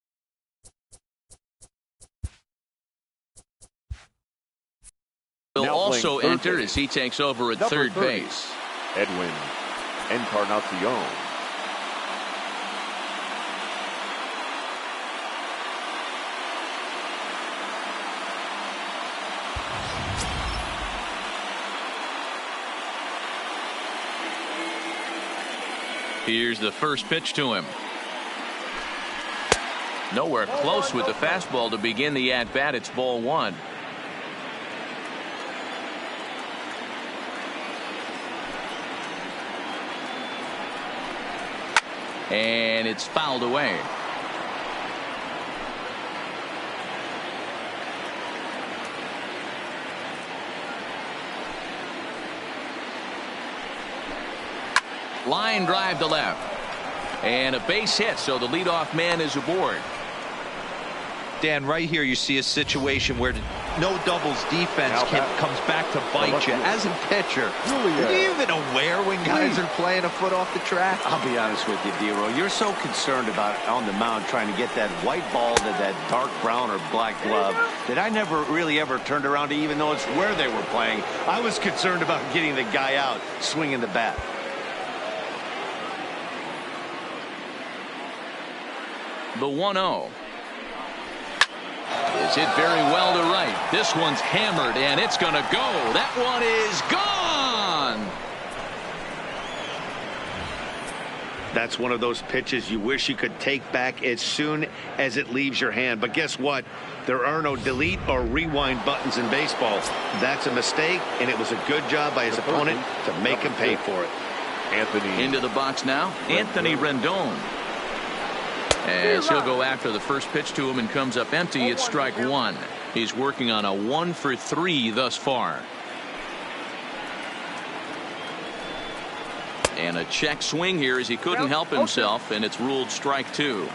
also enter as he takes over at third base. Edwin Encarnacion. Here's the first pitch to him. Nowhere close with the fastball to begin the at-bat. It's ball one. And it's fouled away. Line drive to left. And a base hit, so the leadoff man is aboard. Dan, right here you see a situation where no doubles defense comes back to bite you. As a pitcher, are you even aware when guys are playing a foot off the track? I'll be honest with you, D-Roll. You're so concerned about on the mound trying to get that white ball to that dark brown or black glove that I never really ever turned around to even notice where they were playing. I was concerned about getting the guy out swinging the bat. The 1-0. Is hit very well to right. This one's hammered, and it's going to go. That one is gone. That's one of those pitches you wish you could take back as soon as it leaves your hand. But guess what? There are no delete or rewind buttons in baseball. That's a mistake, and it was a good job by his opponent to make him pay for it. Anthony. Into the box now, Anthony Rendon. As he'll go after the first pitch to him and comes up empty, it's strike one. He's working on a 1-for-3 thus far. And a check swing here as he couldn't help himself, and it's ruled strike two.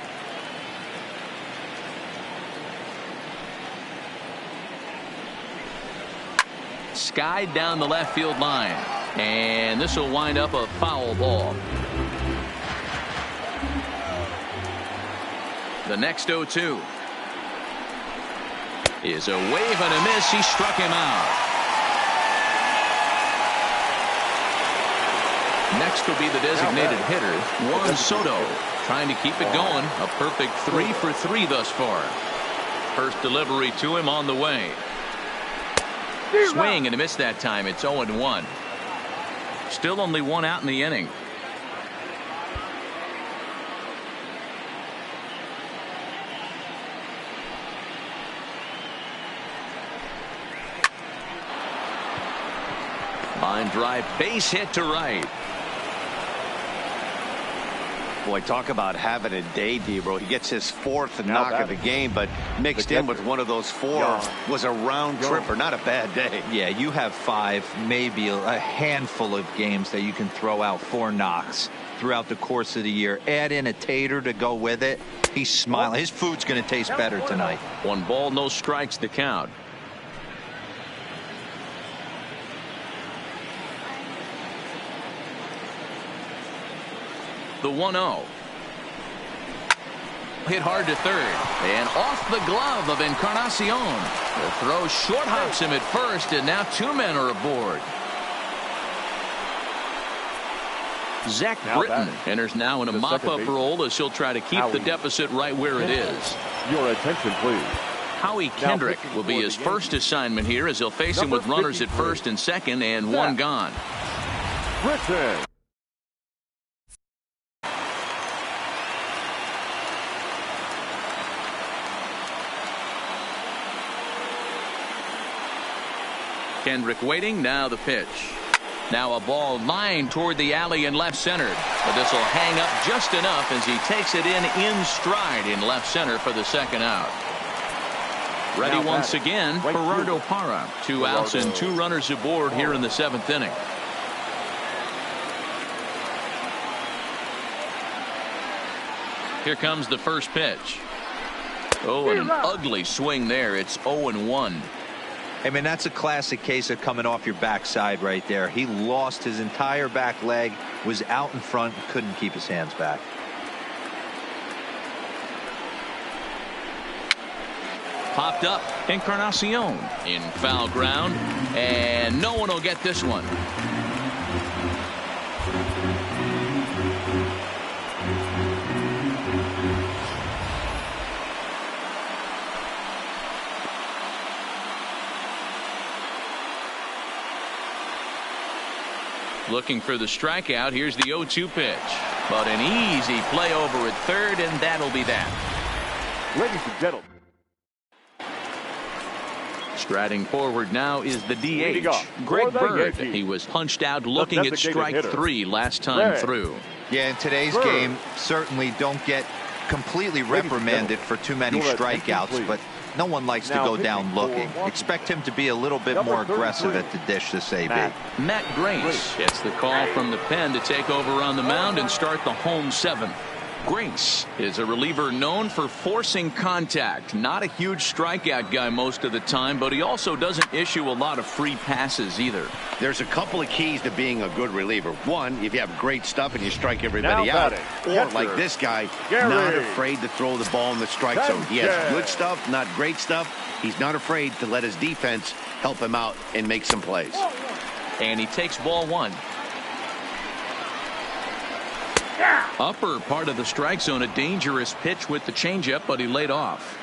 Skied down the left field line, and this will wind up a foul ball. The next 0-2 is a wave and a miss. He struck him out. Next will be the designated hitter, Juan Soto, trying to keep it going. A perfect 3-for-3 thus far. First delivery to him on the way. Swing and a miss that time. It's 0-1. Still only one out in the inning. Line drive, base hit to right. Boy, talk about having a day, D-Bro. He gets his fourth knock of the game, but mixed in with one of those four was a round tripper. Not a bad day. Yeah, you have five, maybe a handful of games that you can throw out 4 knocks throughout the course of the year. Add in a tater to go with it. He's smiling. His food's going to taste better tonight. 1 ball, no strikes to count. The 1-0. Hit hard to third. And off the glove of Encarnacion. The throw short hops him at first, and now 2 men are aboard. Zach Britton enters now in a mop-up role as he'll try to keep the deficit right where it is. Your attention, please. Howie Kendrick will be his first assignment here as he'll face him with runners at first and second and 1 gone. Britton. Kendrick waiting. Now the pitch. Now a ball lined toward the alley and left center. But this will hang up just enough as he takes it in stride in left center for the second out. Ready once again, Gerardo Parra. 2 outs and 2 runners aboard here in the 7th inning. Here comes the first pitch. Oh, and an ugly swing there. It's 0-1. I mean, that's a classic case of coming off your backside right there. He lost his entire back leg, was out in front, couldn't keep his hands back. Popped up. Encarnacion in foul ground, and no one will get this one. Looking for the strikeout. Here's the 0-2 pitch. But an easy play over at third, and that'll be that. Ladies and gentlemen. Striding forward now is the DH, Greg Bird. He was punched out looking at strike 3 last time through. Yeah, in today's game, certainly don't get completely reprimanded for too many strikeouts, but no one likes to go down looking. Expect him to be a little bit more aggressive at the dish this AB. Matt Grace gets the call from the pen to take over on the mound and start the home 7th. Grace is a reliever known for forcing contact. Not a huge strikeout guy most of the time, but he also doesn't issue a lot of free passes either. There's a couple of keys to being a good reliever. One, if you have great stuff and you strike everybody out. Or like this guy, not afraid to throw the ball in the strike zone. He has good stuff, not great stuff. He's not afraid to let his defense help him out and make some plays. And he takes ball 1. Upper part of the strike zone, a dangerous pitch with the changeup, but he laid off.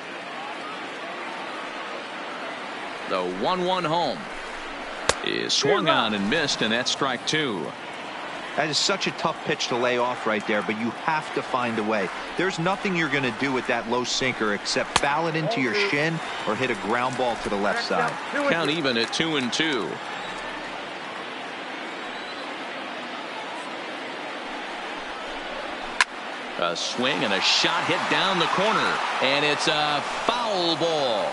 The 1-1 home is swung on and missed, and that's strike 2. That is such a tough pitch to lay off right there, but you have to find a way. There's nothing you're going to do with that low sinker except foul it into your shin or hit a ground ball to the left side. Count even at 2-2. A swing and a shot hit down the corner, and it's a foul ball.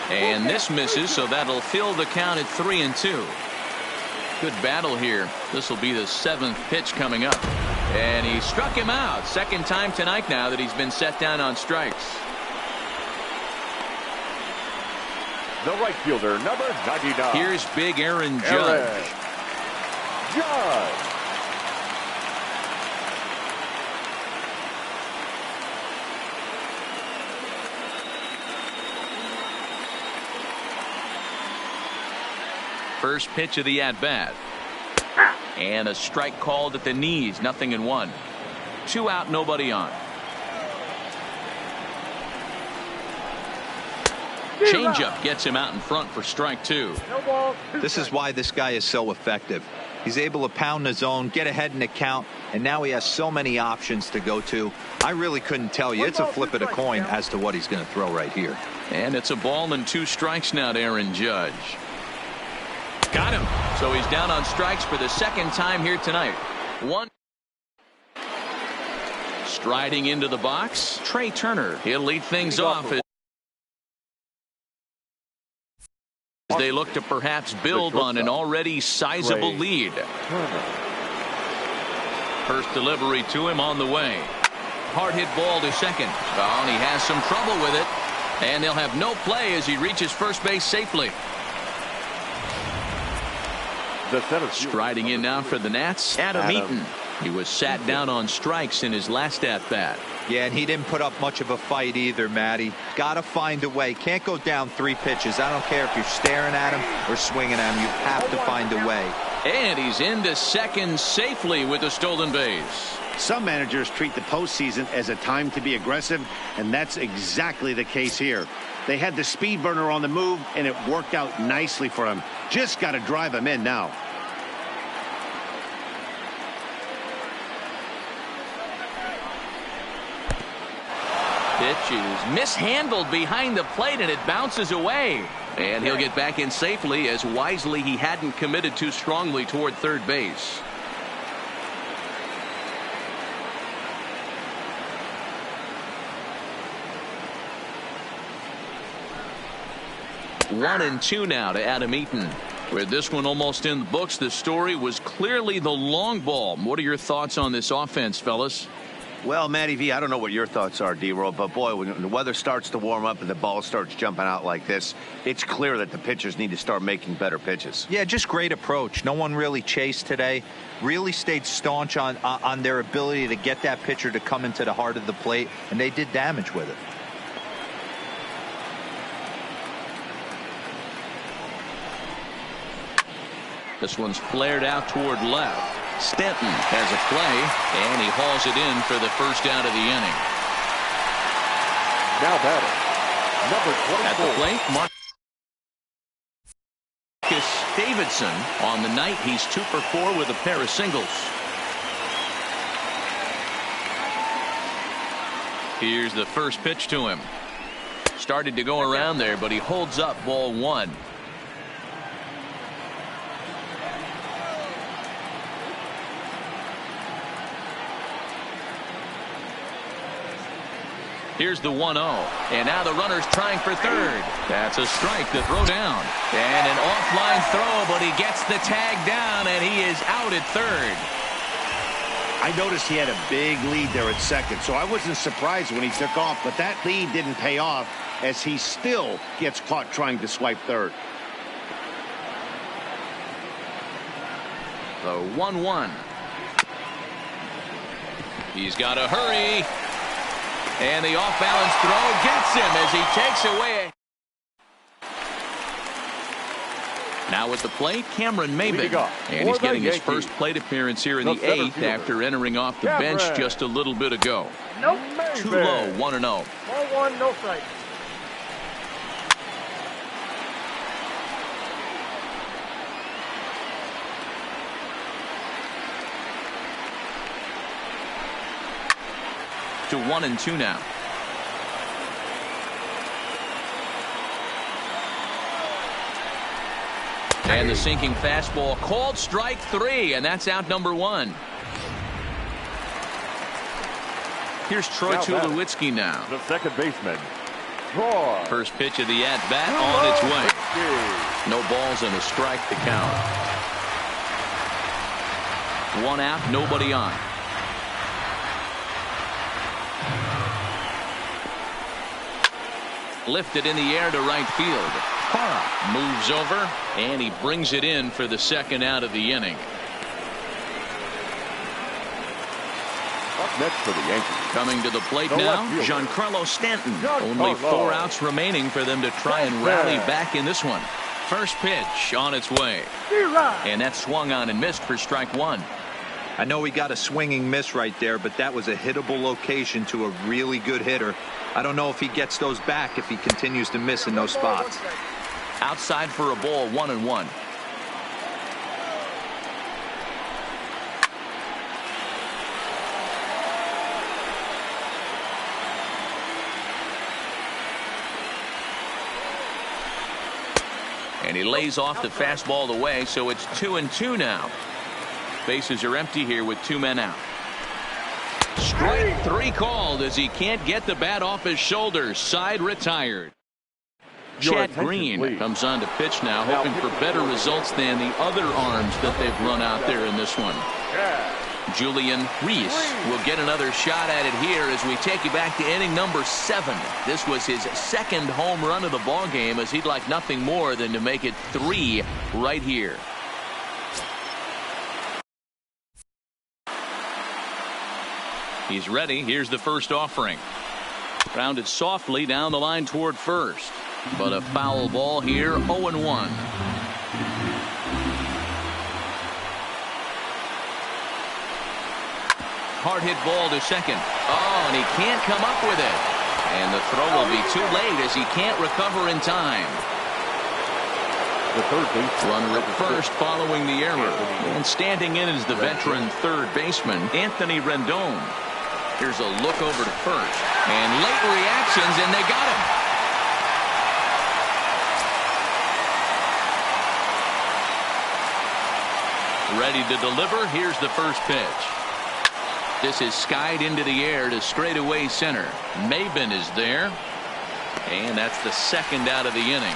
And this misses, so that'll fill the count at 3-2. Good battle here. This will be the 7th pitch coming up. And he struck him out. Second time tonight now that he's been set down on strikes. The right fielder, number 99. Here's big Aaron Judge. First pitch of the at-bat. And a strike called at the knees. 0-1. 2 out, nobody on. Changeup gets him out in front for strike 2. This is why this guy is so effective. He's able to pound the zone, get ahead in the count, and now he has so many options to go to. I really couldn't tell you. It's a flip of the coin as to what he's going to throw right here. And it's a ball and 2 strikes now to Aaron Judge. Got him. So he's down on strikes for the second time here tonight. 1. Striding into the box, Trey Turner. He'll lead things off as they look to perhaps build on an already sizable lead. First delivery to him on the way. Hard hit ball to second. Oh, and he has some trouble with it. And they'll have no play as he reaches first base safely. Striding in now for the Nats, Adam Eaton. He was sat down on strikes in his last at-bat. Yeah, and he didn't put up much of a fight either, Matty. Got to find a way. Can't go down 3 pitches. I don't care if you're staring at him or swinging at him. You have to find a way. And he's into second safely with a stolen base. Some managers treat the postseason as a time to be aggressive, and that's exactly the case here. They had the speed burner on the move, and it worked out nicely for him. Just got to drive him in now. Pitch is mishandled behind the plate, and it bounces away. And he'll get back in safely, as wisely he hadn't committed too strongly toward third base. One and 2 now to Adam Eaton. With this one almost in the books, the story was clearly the long ball. What are your thoughts on this offense, fellas? Well, Matty V, I don't know what your thoughts are, D-Roll, but boy, when the weather starts to warm up and the ball starts jumping out like this, it's clear that the pitchers need to start making better pitches. Yeah, just great approach. No one really chased today. Really stayed staunch on their ability to get that pitcher to come into the heart of the plate, and they did damage with it. This one's flared out toward left. Stanton has a play, and he hauls it in for the first out of the inning. Now batting, number 24. At the plate, Marcus Davidson. On the night, he's 2 for 4 with a pair of singles. Here's the first pitch to him. Started to go around there, but he holds up, ball 1. Here's the 1-0, and now the runner's trying for third. That's a strike to throw down. And an offline throw, but he gets the tag down, and he is out at third. I noticed he had a big lead there at second, so I wasn't surprised when he took off, but that lead didn't pay off as he still gets caught trying to swipe third. The 1-1. He's got to hurry. And the off-balance throw gets him as he takes away. Now at the plate, Cameron Maybin. And he's getting his first plate appearance here in the 8th after entering off the bench just a little bit ago. Nope. Too low, 1-0. Ball 1, no strike. To 1-2 now. And the sinking fastball called strike 3, and that's out number 1. Here's Troy Tulowitzki now. The second baseman, Troy. First pitch of the at-bat on its way. No balls and a strike to count. 1 out, nobody on. Lifted in the air to right field. Parra moves over, and he brings it in for the second out of the inning. Up next for the Yankees. Coming to the plate now, Giancarlo Stanton. Only 4 outs remaining for them to try and rally back in this one. First pitch on its way. And that swung on and missed for strike 1. I know he got a swinging miss right there, but that was a hittable location to a really good hitter. I don't know if he gets those back if he continues to miss in those spots. Outside for a ball, 1-1. And he lays off the fastball away, so it's 2-2 now. Bases are empty here with 2 men out. Strike 3 called as he can't get the bat off his shoulders. Side retired. Chad Green comes on to pitch now, hoping for better results than the other arms that they've run out there in this one. Julian Reese will get another shot at it here as we take you back to inning number 7. This was his second home run of the ball game, as he'd like nothing more than to make it 3 right here. He's ready. Here's the first offering. Grounded softly down the line toward first. But a foul ball here, 0-1. Hard hit ball to second. Oh, and he can't come up with it. And the throw will be too late as he can't recover in time. The third baseman. Runner at first following the error. And standing in is the veteran third baseman, Anthony Rendon. Here's a look over to first. And late reactions, and they got him. Ready to deliver. Here's the first pitch. This is skied into the air to straightaway center. Maybin is there. And that's the second out of the inning.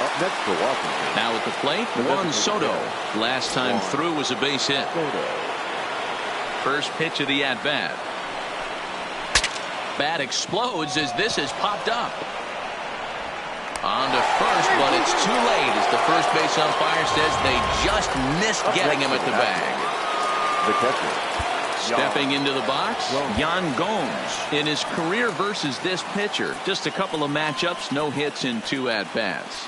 Up next for Washington. Now at the plate, Juan Soto. Last time through was a base hit. First pitch of the at-bat. Bat explodes as this has popped up. On to first, but it's too late as the first base umpire says they just missed getting him at the bag. The catcher. Stepping into the box, Yan Gomes. In his career versus this pitcher, just a couple of matchups, no hits in 2 at-bats.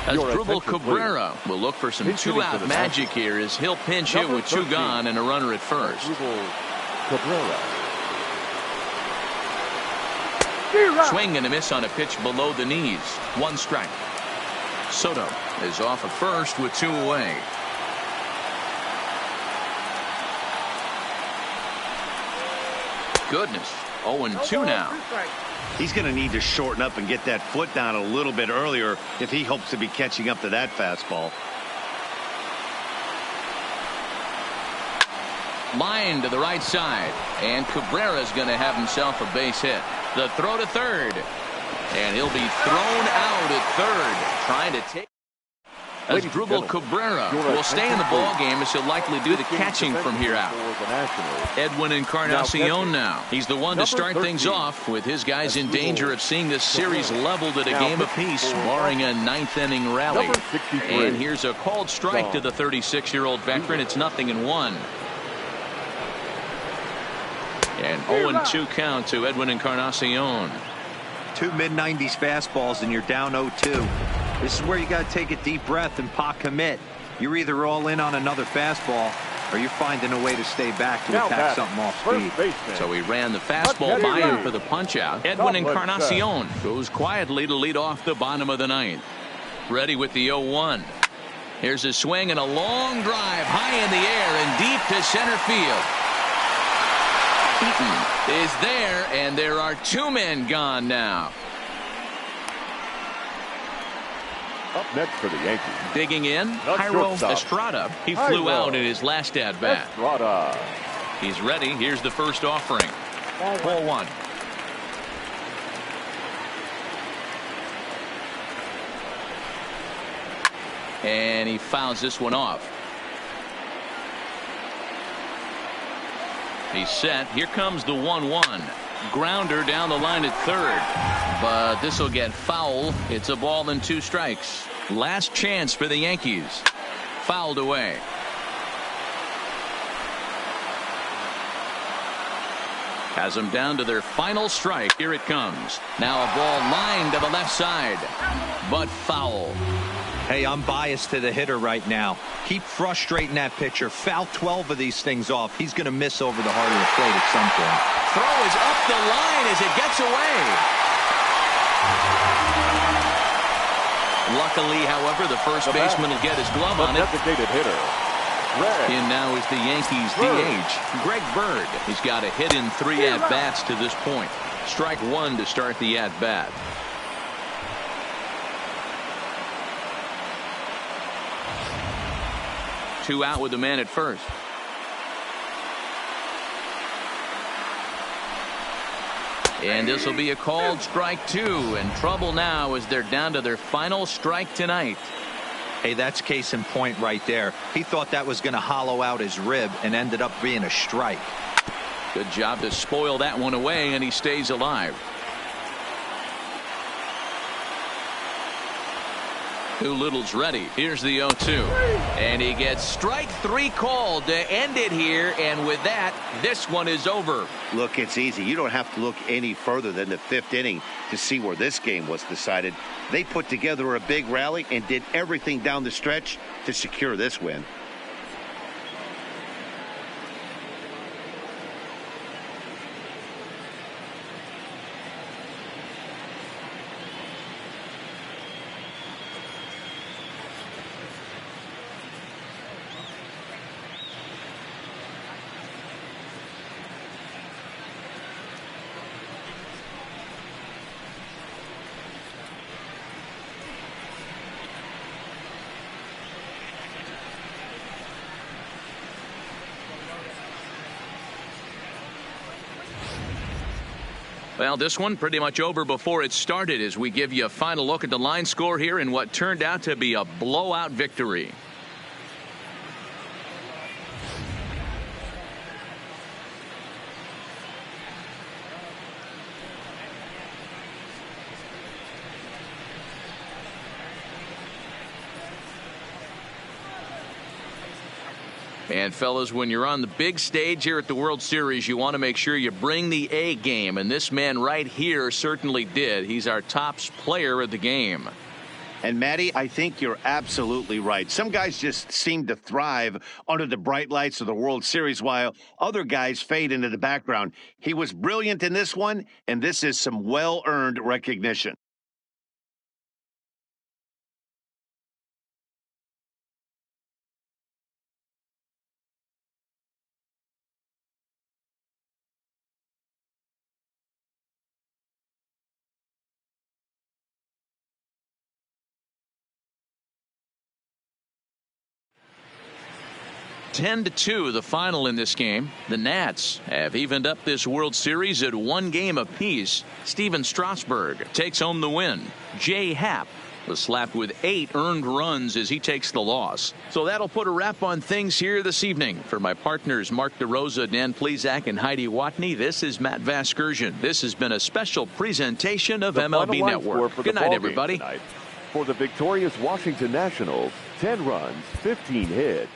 Asdrubal Cabrera will look for some 2-out magic here as he'll pinch hit with 2 gone and a runner at first. Cabrera. Swing and a miss on a pitch below the knees. 1 strike. Soto is off at first with 2 away. Goodness. 0-2 now. He's going to need to shorten up and get that foot down a little bit earlier if he hopes to be catching up to that fastball. Line to the right side, and Cabrera's going to have himself a base hit. The throw to third, and he'll be thrown out at third, trying to take. Asdrubal Cabrera will stay in the ball game as he'll likely do the catching from here out. Edwin Encarnacion now. He's the one to start things off with his guys in danger of seeing this series leveled at a game apiece, barring a 9th inning rally. And here's a called strike to the 36-year-old veteran. It's 0-1. And 0-2 count to Edwin Encarnacion. 2 mid-90s fastballs and you're down 0-2. This is where you got to take a deep breath and pot commit. You're either all in on another fastball or you're finding a way to stay back to attack something off speed. So he ran the fastball by him for the punch out. Edwin Encarnacion goes quietly to lead off the bottom of the 9th. Ready with the 0-1. Here's a swing and a long drive high in the air and deep to center field. Eaton is there, and there are 2 men gone now. Up next for the Yankees. Digging in, Jairo Estrada. He flew out in his last at-bat. He's ready. Here's the first offering. Ball 1. And he fouls this one off. He's set. Here comes the 1-1. Grounder down the line at third. But this will get foul. It's a ball and 2 strikes. Last chance for the Yankees. Fouled away. Has them down to their final strike. Here it comes. Now a ball lined to the left side. But foul. Hey, I'm biased to the hitter right now. Keep frustrating that pitcher. Foul 12 of these things off. He's going to miss over the heart of the plate at some point. Throw is up the line as it gets away. Luckily, however, the first baseman will get his glove on it. Designated hitter. In now is the Yankees DH, Greg Bird. He's got a hit in 3 at-bats to this point. Strike 1 to start the at-bat. Two out with the man at first. And this will be a called strike 2, and trouble now as they're down to their final strike tonight. Hey, that's case in point right there. He thought that was going to hollow out his rib and ended up being a strike. Good job to spoil that one away, and he stays alive. Doolittle's ready. Here's the 0-2. And he gets strike 3 called to end it here. And with that, this one is over. Look, it's easy. You don't have to look any further than the 5th inning to see where this game was decided. They put together a big rally and did everything down the stretch to secure this win. Well, this one pretty much over before it started as we give you a final look at the line score here in what turned out to be a blowout victory. And fellas, when you're on the big stage here at the World Series, you want to make sure you bring the A game, and this man right here certainly did. He's our top player of the game. And Matty, I think you're absolutely right. Some guys just seem to thrive under the bright lights of the World Series while other guys fade into the background. He was brilliant in this one, and this is some well-earned recognition. Ten to 2 the final in this game. The Nats have evened up this World Series at 1 game apiece. Steven Strasburg takes home the win. Jay Happ was slapped with 8 earned runs as he takes the loss. So that'll put a wrap on things here this evening. For my partners Mark DeRosa, Dan Plesac, and Heidi Watney, this is Matt Vasgersian. This has been a special presentation of MLB Network. Good night, everybody. For the victorious Washington Nationals, 10 runs, 15 hits.